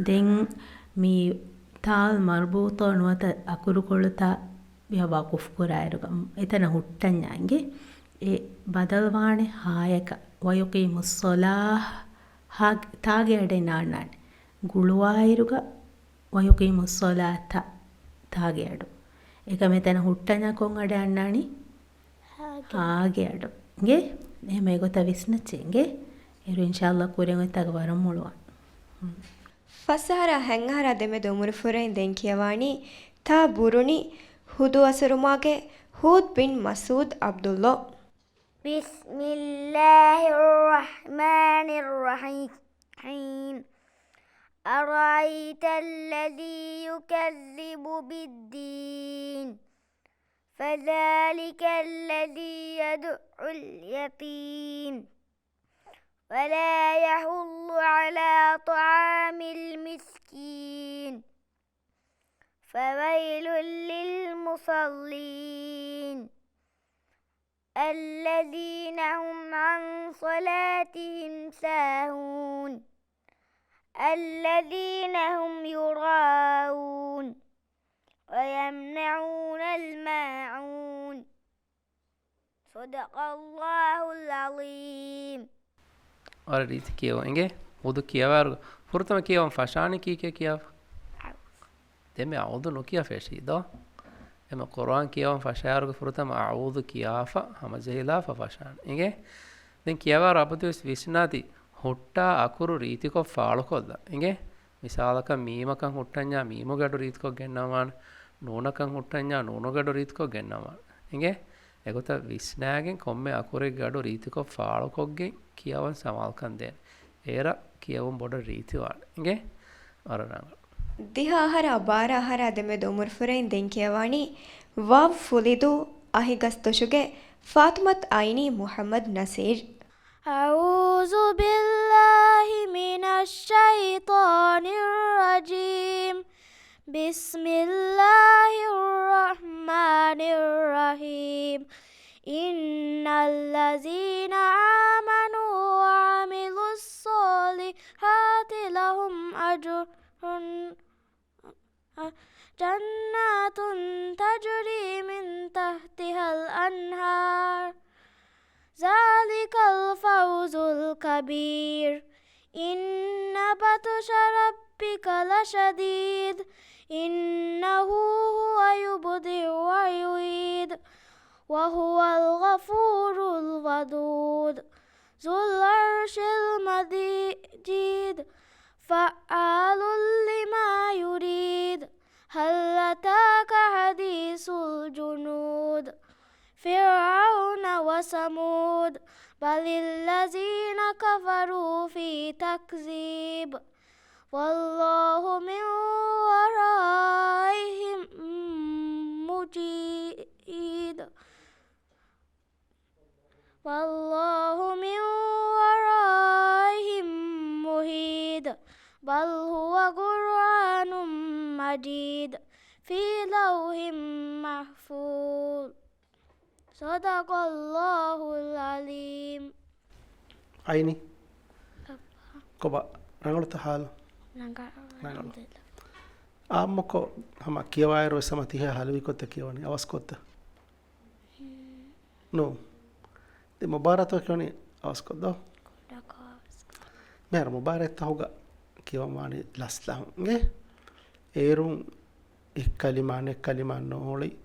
ದೆನ್ ಮಿ ತಾಲ್ ಮರ್ಬೂತ ನುವತ ಅಕುರು ಕೊಳುತ ಯವಾ ಕುಫ್ ಕುರಾಯರುಗ ಎತನ ಹುಟ್ಟಂಜಂಗೆ ಎ ಬದಲ್ವಾಣೆ ಹಾಯಕ ವಯುಕೀಮು ಸಲಾಹ್ ಹಾಗೆ ತಾಗೆ ಅಡೆ ನಾಣ್ಣಾಣೆ ಗುಳುವಾಯಿರುಗ ವಯುಕೀಮು ಸಲಾತ ತಾಗೆ ಅಡು ಈಗ ಮೆತನ ಹುಟ್ಟಂಜ ಕೊಂಗಡೆ ಅಣ್ಣಾಣಿ ಹಾಗೆ ಅಡು ಇಂಗೆ ನೇಮೆ ಗೊತ್ತ ವಿಸ್ನಚ್ಚೆಂಗೆ ಇರು ಇನ್ಶಾಅಲ್ಲಾಹ್ ಕೂರೆ ಗೊತ್ತಾಗ ವರ ಮುಳುವ ಫಸಹರ ಹೆಂಗಹರ ದೆಮೆ ದೊಮುರು ಫುರೈನ್ ದೆನ್ ಕಿಯವಾಣಿ ತಾ ಬುರುಣಿ ಹುದು ಅಸರುಮಾಗೆ ಹೂದ್ ಬಿನ್ ಮಸೂದ್ ಅಬ್ದುಲ್ಲೋ ಬಿಸ್ಮಿಲ್ಲಾಹಿರ್ ರಹ್ಮಾನಿರ್ ರಹೀಮ್ أرأيت الذي يكذب بالدين فذلك الذي يدعو اليتيم ولا يحض على طعام المسكين فويل للمصلين الذين هم عن صلاتهم ساهون الذين هم يراءون ويمنعون الماعون صدق الله العظيم और रीति कियो इंगे उदु कियावार फुरतम कियो फशानी की के किया දෙමෙ අවුදු නොකිය ෆෙෂීදෝ එම කුර්ආන් කියවම් ෆෂාරුගේ ෆුරතම අවුදු කියාෆා හමජහිලා ෆෆෂාන් ඉගේ දැන් කියවා රබතුස් විස්නාති හොට්ටා අකුරු රීතිකෝ ෆාලකොද්ද ඉගේ මිසාලක මීමකන් හොට්ටඤ්ඤා මීමගඩු රීතිකෝ ගෙන්නවාන නෝනකන් හොට්ටඤ්ඤා නෝනගඩු රීතිකෝ ගෙන්නවාන ඉගේ එගොත විස්නාගෙන් කොම්මේ අකුරේ ගඩු රීතිකෝ ෆාලකොග්ගෙන් කියවම් සමාල්කන් දෙන ඒර කියවම් බොඩ රීතිවාන ඉගේ අරරංග ದಿಹಾಹರ ಬಾರಾಹರ ದೆಮೆ ದೊಮುರ್ ಫುರೈನ್ ದೆನ್ ಕಿಯವಾಣಿ ವಾವ್ ಫುಲಿದು ಅಹಿಗಸ್ ತೊಶುಗೆ ಫಾತಿಮತ್ ಐನಿ ಮುಹಮ್ಮದ್ ನಸೀರ್ أعوذ بالله من الشيطان الرجيم بسم الله الرحمن الرحيم إن الذين آمنوا وعملوا الصالحات لهم أجر جنات تجري من تحتها الأنهار ذلك الفوز الكبير إن بطش ربك لشديد إنه هو يبدئ ويعيد وهو الغفور الودود ذو العرش المجيد فعال لما يريد هل أتاك حديث الجنود فرعون وثمود بل الذين كفروا في تكذيب والله من ورائهم مجيد والله من ورائهم محيط بل هو قرآن مجيد في لوح محفوظ صدق الله العليم عيني كوبا رانغلت حال آمكو هما كيوايرو سماتيها حالوي كوتا كيواني أواس كوتا نو دي مباراتو كيواني أواس كوتا مهر مبارات تهوغا කියවමානි ලස්ලහුන්ගේ ඒරුන් එක්කලිමාන නොහොලි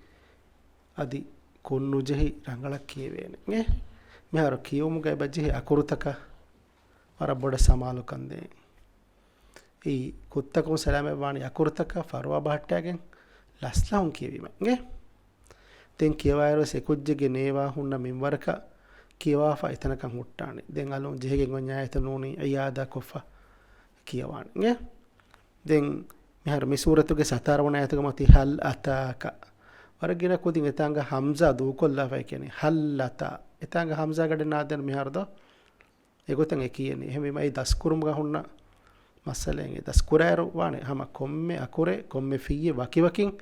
අදි කොන්නුජෙහි රංගලක් කියවේනගේ මෙහර කියවමුගයි බජ්ජෙහි අකුරුතක වර බොඩ සමාලුකන්දේ ඒ කුත්තකුම් සැලෑමවානි අකුරුතක ෆරුවා බහට්ටයගෙන් ලස්ලහුන් කියවීමගේ දෙන් කියවායරව සෙකුජ්ජගේ නේවා හුන්න මින්වරක කියවාෆා එතනකම් හුට්ටානේ දෙන් අලුන් ජෙහෙගෙන් ඔඤ්ඤායත නූනි අයාදා කොෆා කියවානගේ දෙන් මෙහර මිසූරතුගේ සතරවණ ඇතකමති හල් අතාක වරගෙන කුදින් එතංග හම්සා දූකොල්ලාෆයි කියන්නේ හල්ලතා එතංග හම්සා ගඩ නාදන මෙහරද ඒගොතන් ඒ කියන්නේ එහෙම මේ දස්කුරුම් ගහුන්න මස්සලෙන් ඒ දස්කුරෑරු වානේ හැම කොම්මේ අකුරේ කොම්මේ ෆීයේ වකිවකින්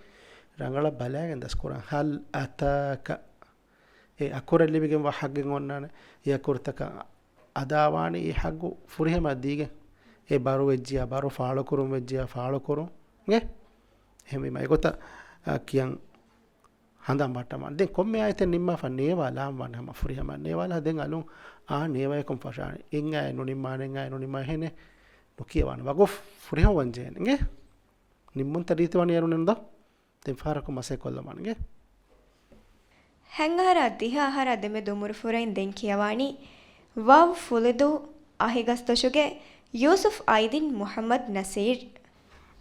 රංගල බලයන් දස්කුරන් හල් අතාක ඒ අකුරේ ලිබිගෙන් වහග්ගෙන් ඔන්නානේ ඒ අකුරතක අදාවානි ඒ හග්ගු ෆුරිහෙම දීගෙන් ඒ බරු වෙජ්ජියා බරු ෆාලෝ කරුම් වෙජ්ජියා ෆාලෝ කරුම් ගේ එහෙම මේ ගොත කියන් හඳම් බට්ටමන් දෙන් කොම්මේ ආයතෙන් නිම්මා ෆන්නේවා ලාම් වන් හැම ෆුරිහෙම නේවාලා දෙන් අලුන් නේවය කොම් ෆෂානි ඉංගා නුනිමානෙන් ආය නුනිමා හෙනේ නොකියවන වගො ෆුරිහෙම වංජේන ගේ නිම්මුන් තරීතවන යරුනෙන්ද දෙන් ෆාරක මසේ කොල්ලමන්ගේ ಹೆಂಗಹರ ದಿಹಾಹರ ದೆಮೆ ದುಮುರು ಫುರೈನ್ ದೆನ್ ಕಿಯವಾಣಿ ವಾವ್ ಫುಲಿದು ಅಹಿಗಸ್ತಶುಗೆ ಯೂಸುಫ್ ಐದಿನ್ ಮುಹಮ್ಮದ್ ನಸೀರ್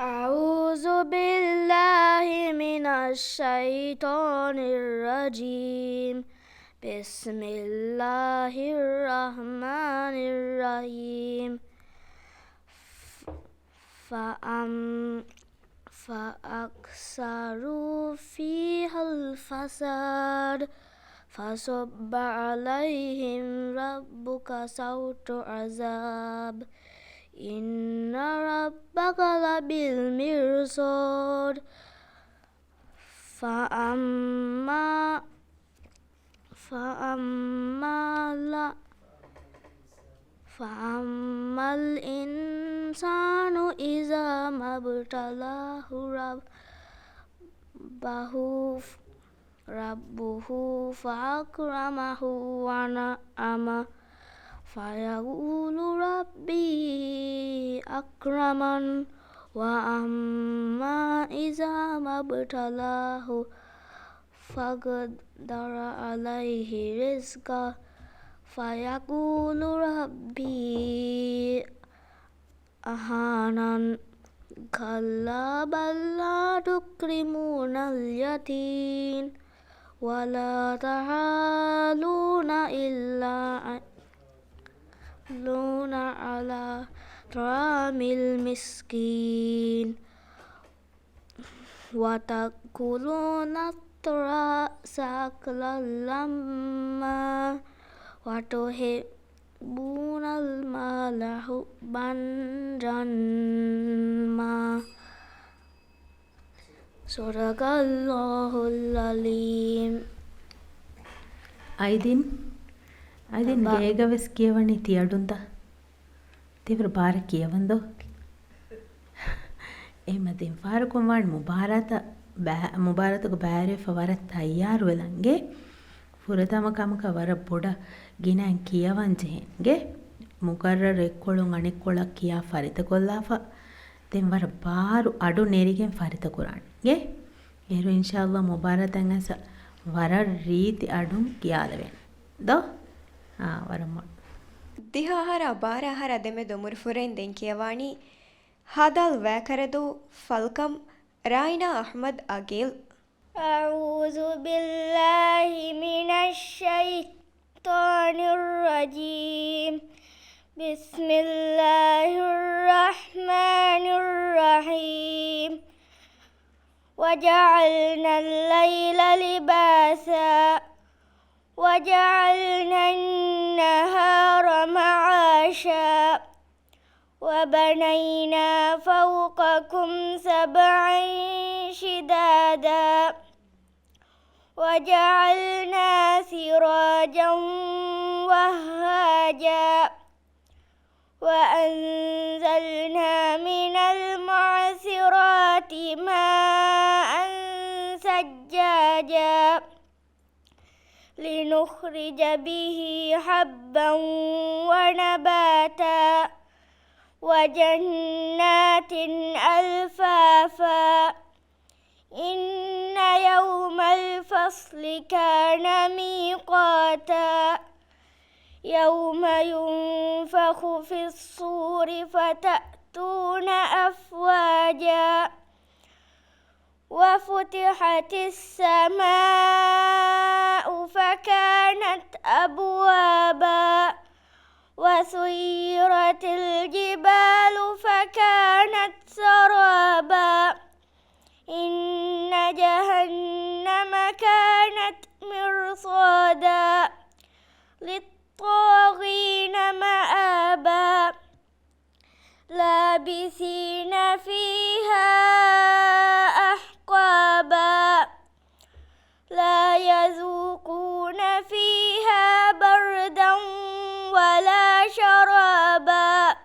أعوذ بالله من الشيطان الرجيم بسم الله الرحمن الرحيم فأكثروا فيها الفساد فصب عليهم ربك سوط عذاب إن ربك لبالمرصاد فأما الإنسان إذا ما ابتلاه ربه فأكرمه ونعمه فيقول ربي أكرمن وأما إذا ما ابتلاه فقدر عليه رزقه فيقول ربي أهانن كلا بل لا تكرمون اليتيم ولا تحاضون على طعام المسكين وتأكلون التراث أكلا لما وتحبون المال حبا جما صدق الله العليم ಐದಿನ್ ಗೇಗವೆಸ್ කියවන්නේ තියඩුන්ද තිවර බාර කියවන්දෝ එහෙමදින් ෆාරකුම් වාන් මුබාරතක බෑරේ ෆවරත් තයාරු වෙලන්ගේ ෆුරතම කමක වර පොඩ ගිනන් කියවන්ජෙන්ගේ මුකරර එක්කොළුන් අනෙක්කොලක් කියා ෆරිත කොල්ලාෆා දෙන් වර බාරු අඩු නෙරිගෙන් ෆරිත කුරාන්ගේ ඒරු ඉන්ෂාල්ලා මුබාරතන් ඇස වර රීති අඩුම් කියාලවෙන් දෝ ವರಮ್ಮ ದಿಹಾಹರ ಬಾರಾಹರ ದೆಮೆ ದೊಮುರು ಫುರೈನ್ ದೆನ್ ಕಿಯವಾಣಿ ಹಾದಾಲ್ ವ್ಯಾಕರದು ಫಲ್ಕಂ ರಾಯ್ನಾ ಅಹ್ಮದ್ ಅಗೇಲ್ أعوذ بالله من الشيطان الرجيم بسم الله الرحمن الرحيم وجعلنا الليل لباسا وجعلنا النهار معاشا وبنينا فوقكم سبعا شدادا وجعلنا سراجا وهاجا وأنزلنا من المعصرات ماء ثجاجا لنخرج به حبا ونباتا وجنات ألفافا إن يوم الفصل كان ميقاتا يوم ينفخ في الصور فتأتون أفواجا وفتحت السماء فكانت أبوابا وسيرت الجبال فكانت سرابا إن جهنم كانت مرصادا للطاغين مآبا لابثين فيها أحقابا لا يذوقون فيها بردا ولا شرابا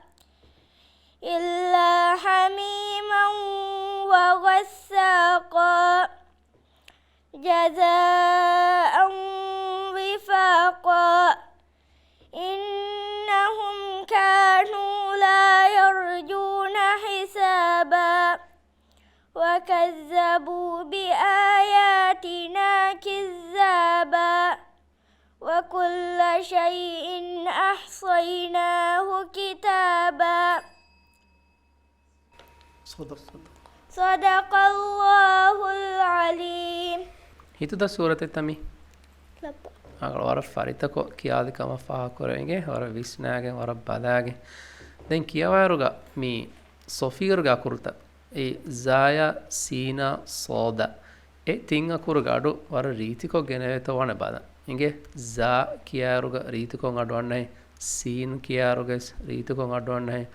إلا حميما وغساقا جزاء وفاقا إنهم كانوا لا يرجون حسابا وكذبوا بآياتنا كذابا وكل شيء أحصيناه كتابا صدق الله العليم. හිතුද සූරතේ තමි අගල වර ෆරිතකො කියාදිකම ෆාහ කරෙන්ගේ වර විස්නාගෙන් වර බදාගෙන් දැන් කියවරුගා මේ සොෆීර්ගා කුරුත ඒ zaya sina soda e tinga kuruga adu war රීතිකෝ ගෙනවෙත වන බද inge za kiyaruga රීතිකෝ අඩවන්නේ sin kiyaruga රීතිකෝ අඩවන්නේ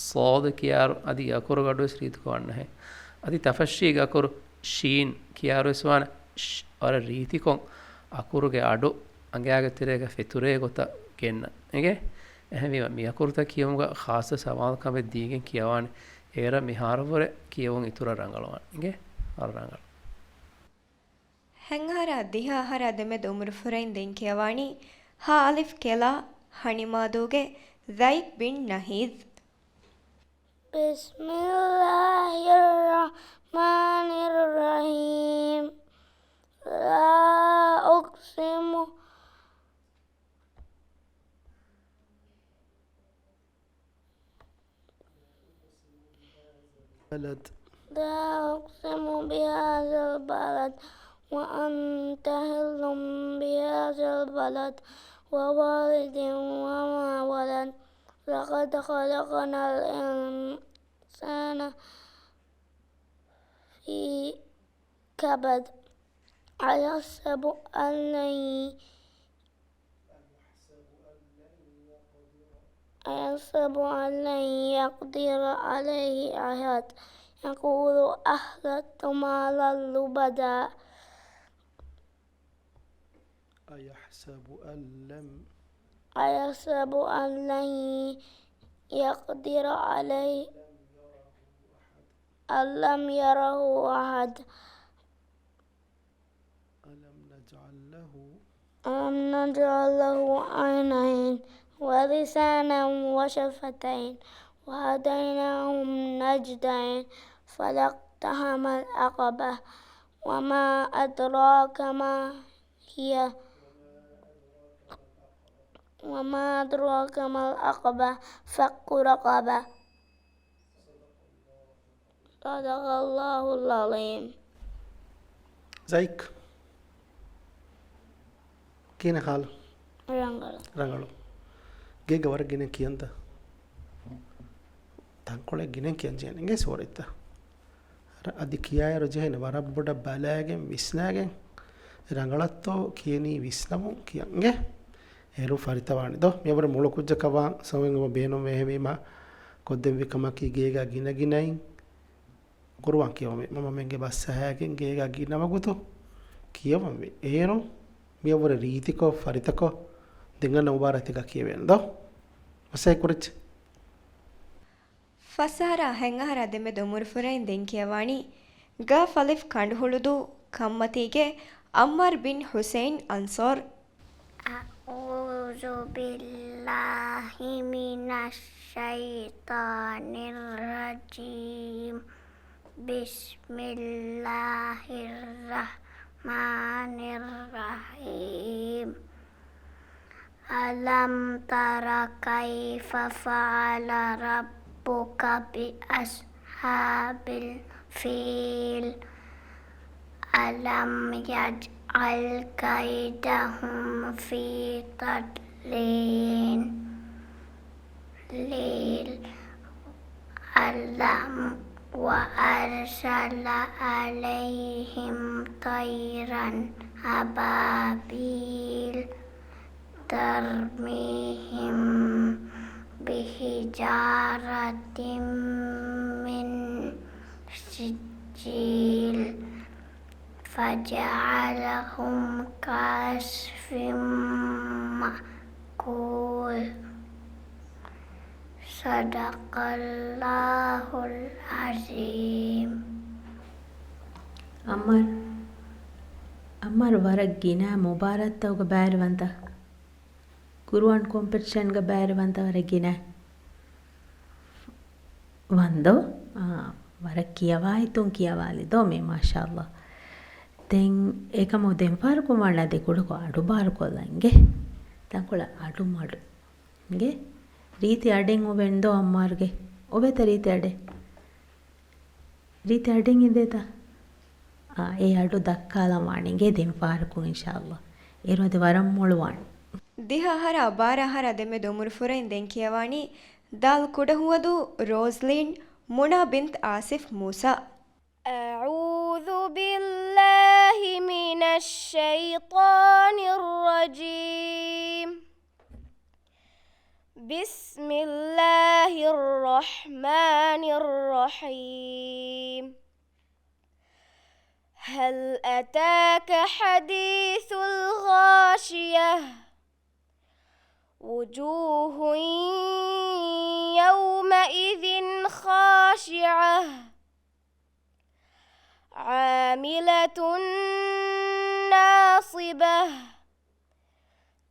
soda kiyaru adi akuruga adu රීතිකෝ වන්නේ adi tafashshi ga kur shin kiyaru iswan war රීතිකෝ akuruge adu angyaage tirega feture gota genna inge එහෙම මේ අකුරුත කියමුග ખાસ සමාල්කම දීගෙන් කියවන්නේ ඒර මිහාරවර කියවුන් ඉතුර රංගලවන් ඉගේ අර රංගල ಹೆಂಗಾರ ದಿಹಾಹರ ದೆಮೆ ದೊಮುರು ಫುರೈನ್ ದೆನ್ කියವಾಣಿ ಹಾ ಅಲಿಫ್ ಕೆಲಾ ಹಣಿಮಾದೂಗೆ ಝೈದ್ ಬಿನ್ ನಹೀದ್ ಬಿಸ್ಮಿಲ್ಲಾಹಿರ್ ರಹ್ಮಾನಿರ್ ರಹೀಮ್ ಲಾ ಉಕ್ಸಿಮು بلد لا أقسم بهذا البلد وأنت حل بهذا البلد ووالد وما ولد لقد خلقنا الإنسان في كبد أيحسب أن لن يقدر عليه أحد يقول أهلكت مالا لبدا أيحسب أن لن يقدر عليه أن لم يره أحد ألم نجعل له عينين ولسانا وشفتين وهديناهم النجدين فلاقتحم العقبة وما أدراك ما هي العقبة فك رقبة صدق الله العظيم. زيك كينا خالو رنغلو ಗೆ ವರ ಗಿನೆ ಕಿಯಂತ ತಂಕೊಳೆ ಗಿನೆ ಕಿಯಂಜೆನೆ ಗೆ ಸೋರಿತ್ತ ಅದಿ ಕಿಯಾಯ ರಜೆನೆ ವರಬ್ಬಡ ಬಲಾಗೆ ವಿಸ್ನಾಗೆ ರಂಗಳತ್ತೋ ಕಿಯನಿ ವಿಸ್ನಮು ಕಿಯಂಗೆ ಏರು ಫರಿತವಾಣಿ ದೋ ಮೇವರ ಮುಳು ಕುಜ್ಜ ಕವಾ ಸವೆಂಗ ಬೇನೋ ಮೆಹಮೀಮ ಕೊದ್ದೆಂ ವಿಕಮಕಿ ಗೇಗ ಗಿನ ಗಿನೈ ಕುರುವಾಂ ಕಿಯೊಮೆ ಮಮ ಮೆಂಗೆ ಬಸ್ಸ ಹಾಗೆಂ ಗೇಗ ಗಿನಮಗುತು ಕಿಯೊಮೆ ಏರು ಮೇವರ ರೀತಿಕೋ ಫರಿತಕೋ dinga mubaraktika kiyewen do masay kurich ಫಸಹರ ಹೆಂಗಹರ ದೆಮೆ ದೊಮುರು ಫುರೈನ್ ದೆನ್ කියವಾಣಿ ಗ ಫಲಿಫ್ ಕಂಡುಹುಳುದು ಕಮ್ಮತಿಗೆ ಅಮ್ಮರ್ ಬಿನ್ ಹುಸೈನ್ ಅನ್ಸಾರ್ أعوذ أعوذ بالله من الشيطان الرجيم بسم الله الرحمن الرحيم ألم تر كيف فعل ربك بأصحاب الفيل ألم يجعل كيدهم في تضليل ألم وأرسل عليهم طيرا أبابيل ترميهم بحجارة من سجيل فجعلهم كعصف مأكول صدق الله العظيم ಅಮ್ಮರ್ ವರಗ್ ಗಿನ ಮುಬಾರತ್ತವ್ಗ ಬ್ಯಾರವಂತ ಕುರುವನ್ ಕಾಂಪಿಟಿಷನ್ಗ ಬ್ಯಾರವಂತ ವರಗಿನ ವಂದೋ ವರಗ್ ಕಿಯವಾಯ್ತು ಕಿಯವಾಲಿದೋ ಮೇ ಮಾಶಾ ಅಲ್ಲಾ ತೆಂಗ್ ಏಕಮೋ ದೆಂಪಾರ್ಕು ಮಾಡದೆ ಕುಡುಕೋ ಅಡು ಬಾರ್ಕೊಲ್ಲಂಗೆ ತಂಕೊಳ ಅಡು ಮಾಡು ಹಂಗೆ ರೀತಿ ಅಡೆಂಗ್ ಒವೆಂದೋ ಅಮ್ಮಾರ್ಗೆ ಒವೆತ ರೀತಿ ಅಡೆಂಗ್ ಇಂದೇತ ඒ අඩු දක්කාලා ವಾಣಿಗೆ ದೆಂಪಾರ್ಕು ಇನ್ಶಾ ಅಲ್ಲಾ ಏರೋದೆ ವರಂ ಮೊಳುವಾಣಿ ದಿಹಹರ ಅಬಾರಹರ ದೆಮ್ಮೆ ದೊಮುರು ಫುರೈನ್ ದೆನ್ ಕಿಯವಾಣಿ ದಾಲ್ ಕುಡಹುವದು ರೋಸ್ಲಿನ್ ಮುನಾ ಬಿಂತ್ ಆಸಿಫ್ ಮೂಸಾ أعوذ بالله من الشيطان الرجيم بسم الله الرحمن الرحيم هل أتاك حديث الغاشية وجوه يومئذ خاشعة عاملة ناصبة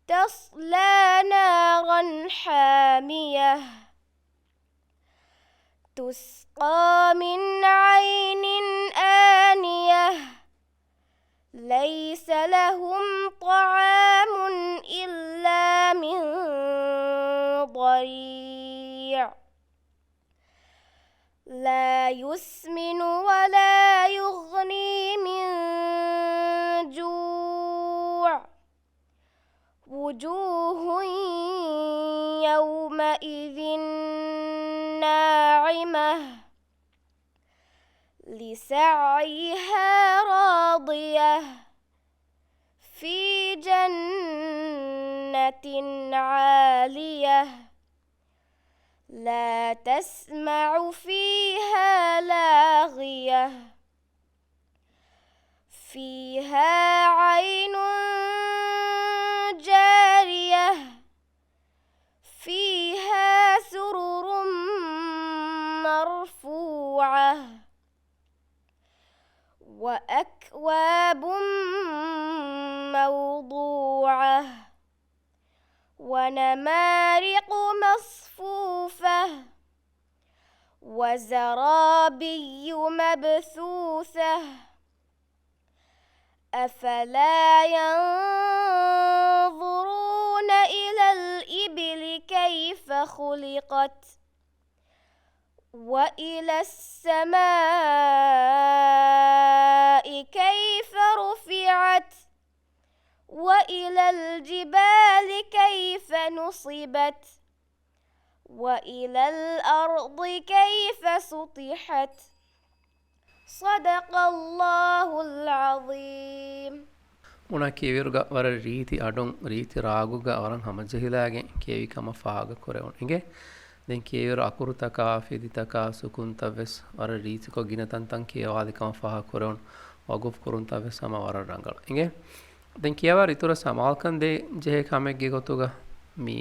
تصلى نارا حامية تسقى من عين آنية ليس لهم طعام إلا من ضريع لا يسمن ولا يغني من جوع وجوه يومئذ ناعمة لسعيها راضية في جنة عالية لا تسمع فيها لاغية فيها عين جارية فيها سرر مرفوعة وأكواب موضوعة ونمارق مصفوفة وزرابي مبثوثة أفلا ينظرون إلى الإبل كيف خلقت وإلى السماء كيف رفعت وإلى الجبال كيف نصبت وإلى الأرض كيف سطحت صدق الله العظيم ಮುನ ಕೇವಿರುಗ ವರ ರೀತಿ ಅಡೊಂ ರೀತಿ ರಾಗುಗ ಅವರಂ ಹಮಜಹಿಲಾಗೆ ಕೇವಿ ಕಮ ಫಾಗ ಕೊರೆವನ್ ಹಿಂಗೆ ದೆನ್ ಕೇವಿರು ಅಕುರುತಕ ಫಿದಿತಕ ಸುಕುಂತವೆಸ್ ವರ ರೀತಿ ಕೊ ಗಿನತಂತಂ ಕೇವಾದಿ ಕಮ ಫಾಹ ಕೊರೆವನ್ ವಗುಫ್ ಕುರುಂತವೆಸ್ ಸಮ ವರ ರಂಗಳ ಹಿಂಗೆ ದೆನ್ ಕೇವರ ಇತುರ ಸಮಾಲ್ಕನ್ ದೆ ಜೆಹೆ ಕಮೆಗೆ ಗೊತುಗ ಮಿ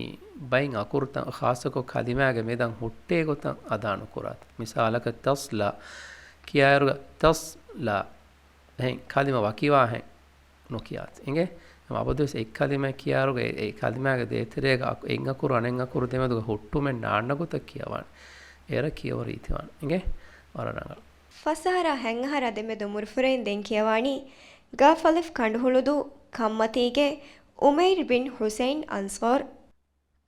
ಬೈನ್ ಅಕುರುತ ಖಾಸಕೊ ಕಲಿಮಾಗೆ ಮೇದಂ ಹುಟ್ಟೆ ಗೊತ ಅದಾನು ಕುರಾತ್ ಮಿಸಾಲಕ ತಸ್ಲಾ ಕಿಯಾರುಗ ತಸ್ಲಾ ಹೆಂ ಕಲಿಮ ವಕಿವಾ ಹೆಂ නොකියාත් එගේ අපදස් එක් කලිමයක් කියාරුගේ ඒ කලිමයාගේ දේතරයක එං අකුරු අනෙන් අකුරු දෙමදුක හුට්ටුමෙන් නාන්නගොතක් කියවන්න ඒර කියව රීතිවන්න ඉගේ වරනඟ ಫಸಹರ ಹೆಂಗಹರ ದೆಮೆದು ಮುರ್ಫುರೆನ್ ದೆಂಕಿಯವಾಣಿ ಗಾಫಲಿಫ್ ಕಂಡುಹುಳುದು ಕಮ್ಮತಿಗೆ ಉಮೈರ್ ಬಿನ್ ಹುಸೈನ್ ಅನ್ಸಾರ್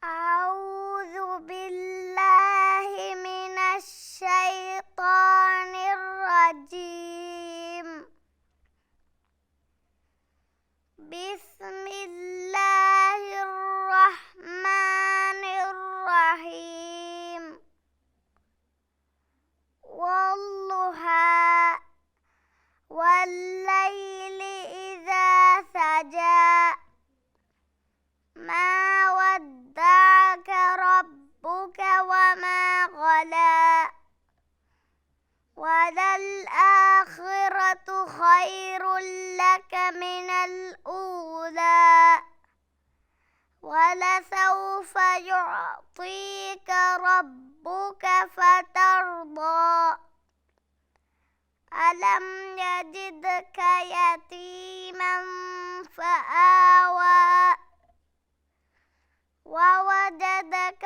أعوذ بالله من الشيطان الرجيم بسم الله الرحمن الرحيم والضحى والليل إذا سجى ما ودعك ربك وما قلى وللآخرة خير لك من الأولى ولسوف يعطيك ربك فترضى ألم يجدك يتيما فآوى ووجدك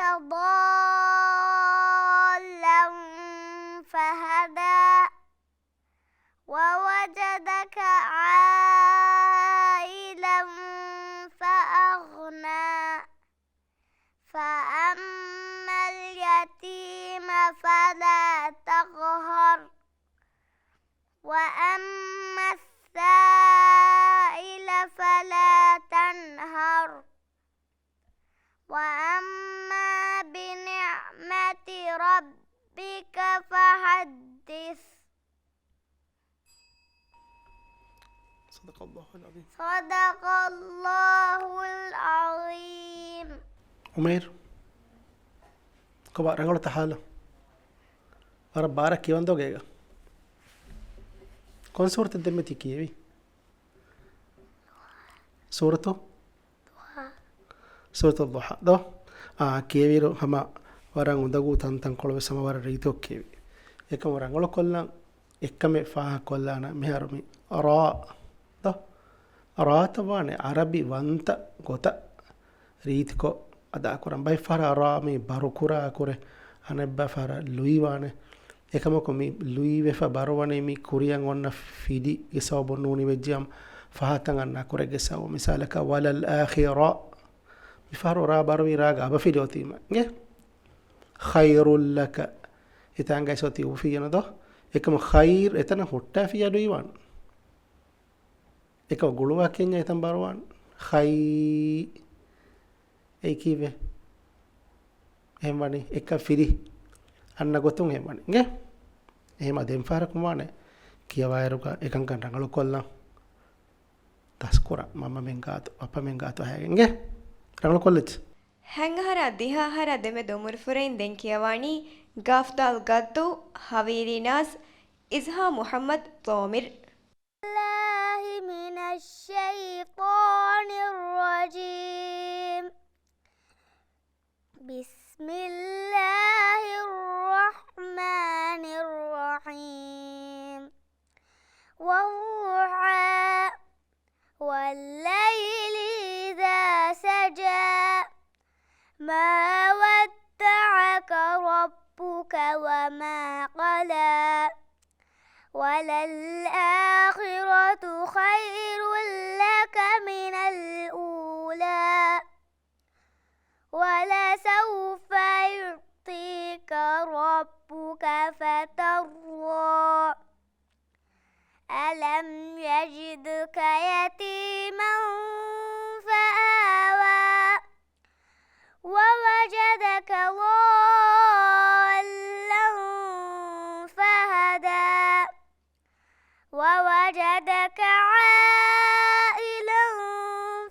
ضالا فهدى ووجدك عائلا فأغنى فأما اليتيم فلا تقهر وأما السائل فلا تنهر وأما بنعمة ربك فحدث صدق الله العظيم صدق الله العظيم عمير كبار رنگلو تحالا ورا بارك كيوان دوغيغا كون سورة الدمتي كيوي سورة الضحى دو كيويرو هما وران ودغو تن كولو سما ور ريتو كيوي එකම රංගල කොල්ලන් එක්කම ෆාහ කොල්ලාන මෙහරමි අරා ද අරාතවානේ අරබි වන්ත ගොත රීතිකෝ අදා කරන් බයි ෆර අරාමි බරුකුරා කුරේ අනෙබ්බ ෆර ලුයිවානේ එකමකො මි ලුයි වෙෆ බරවනේ මි කුරියන් ඔන්න ෆිදි ඉසව බොන්නූනි වෙජ්ජම් ෆහතන් අන්න කුරේ ගසව මිසාලක වලල් ආඛිරා මිෆර රා බරවි රාග අබ ෆිදෝතිම ගේ ඛයිරුල් ලක ඉතින් ගයිස් ඔති උෆියන දෝ එකම ඛයිර් එතන හොට්ටා ෆියඩු ඉවන් එක ගුළුවා කියන්නේ එතන බරවන් ඛයි ඒ කිවේ එහෙමනේ එක ෆිරි අන්න ගොතුන් එහෙමනේ ගේ එහෙම දෙම් ෆාරක් මොනේ කියවයරුක එකන් කන් රංගල කොල්ලා තස්කුර මම මෙන් ගාතු අප මෙන් ගාතු හැගෙන් ගේ රංගල කොල්ලෙත් ಹೆಂಗಹರ ದಿಹಾಹರ ದೆಮೆದು ಮುರ್ಫುರೆನ್ ದೆಂಕಿಯವಾಣಿ ಗಾಫ್ದಾಲ್ ಗದ್ದು ಹವೀರಿನಾಸ್ ಇಜ್ಹಾ ಮುಹಮ್ಮದ್ ತೋಮಿರ್ الله من الشيطان الرجيم بسم الله الرحمن الرحيم والضحى والليل إذا سجى ما ودعك ربك وما قلى وللآخرة خير لك من الأولى ولسوف يعطيك ربك فترضى ألم يجدك يتيما فآوى ووجدك ضالا فهدى ووجدك عائلا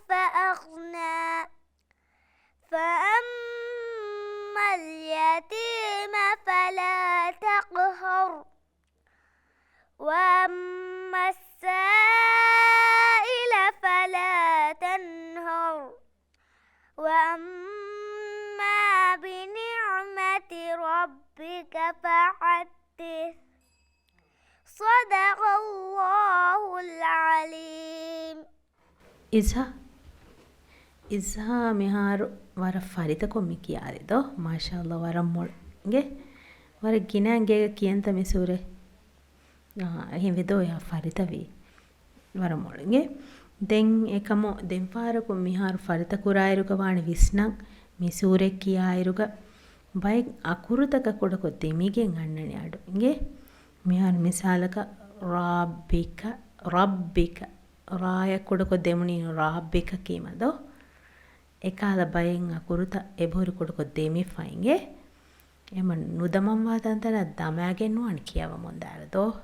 فأغنى فأما اليتيم فلا تقهر وأما السائل فلا تنهر وأما بنعمة ربك فحدث صدق الله العليم ඉස්හා ඉස්හා මිහාරු වර ෆරිත කොම්මි කියාරිදෝ මාෂාල්ලා වරම් මොල්ගේ වර ගිනෑන්ගේ කියන්ත මිසූරේ එහෙන් වෙදෝ යා ෆරිතවි වරම් මොල්ගේ දෙන් එකම දෙන් පාරකු මිහාරු ෆරිත කුරායිරුක වාණ විස්නං මිසූරේ කියායිරුක බයි අකුරුතක කොඩකො දෙමිගෙන් අන්නනේ අඩු ඉගේ මිහාරු මිසාලක රබ්බික ರಾಯ ಕೊಡಕೊ ದೆಮುನಿ ರಾಬ್ಬಿಕ ಕೀಮದೋ ಎಕಾಲ ಬಯಂ ಅಕುರುತ ಎಬೋರು ಕೊಡಕೊ ದೇಮಿ ಫೈಂಗೆ ಎಮ ನುದಮಂ ವಾದಂತನ ದಮ್ಯಾಗೆನ್ನು ಅಣಕಿಯವ ಮುಂದಾರದೋ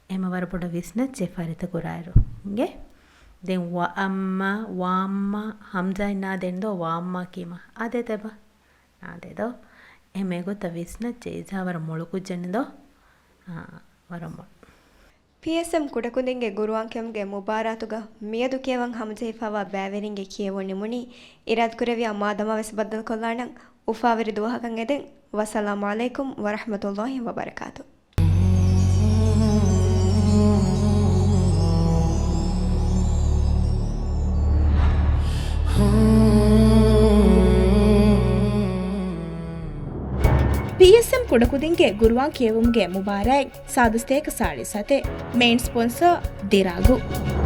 ಎಮ ವರಪೊಡ ವಿಸ್ನ ಚೆಫರಿತ ಕುರಾಯರು ಹಿಂಗೆ ದೆನ್ ವಾಮ್ಮ ಹಮ್ಜಾ ಇನ್ನ ದೆಂದೋ ವಾಮ್ಮ ಕೀಮ ಅದೇ ತೆಬ ಅದೇದೋ ಎಮೆ ಗೊತ್ತ ವಿಸ್ನ ಚೇಜಾ ವರ ಮೊಳಕು ಜನ್ನದೋ ವರ ಮೊಳ PSM ಕುಡಕುದಿಂಗೆ ಗುರುವಾಂಕೆಂಗೆ ಮುಬಾರಾತುಗ ಮಿಯದು ಕೇವಂ ಹಮಜೆಫಾವಾ ಬ್ಯಾವೆರಿಂಗೆ ಕಿಯವೊನಿ ಮುನಿ ಇರಾದ್ ಕುರೆವಿ ಅಮಾದಮ ವೆಸ್ ಬದ್ದಲ್ ಕೊಲ್ಲಾಣಂ ಉಫಾವಿರಿ ದುವಹಕಂ ಎದೆನ್ ವಸಲಾಮು ಅಲೈಕುಂ ವರಹಮತುಲ್ಲಾಹಿ ವಬರಕಾತು PSM ಕುಡಕುದಿಂಗೆ ಗುರುವಾಂ ಕೇವುಂಗೆ ಮುಬಾರಕ್ ಸಾದುಸ್ತೇಕ ಸಾಳಿ ಸತೆ ಮೇನ್ ಸ್ಪಾನ್ಸರ್ ದಿರಾಗು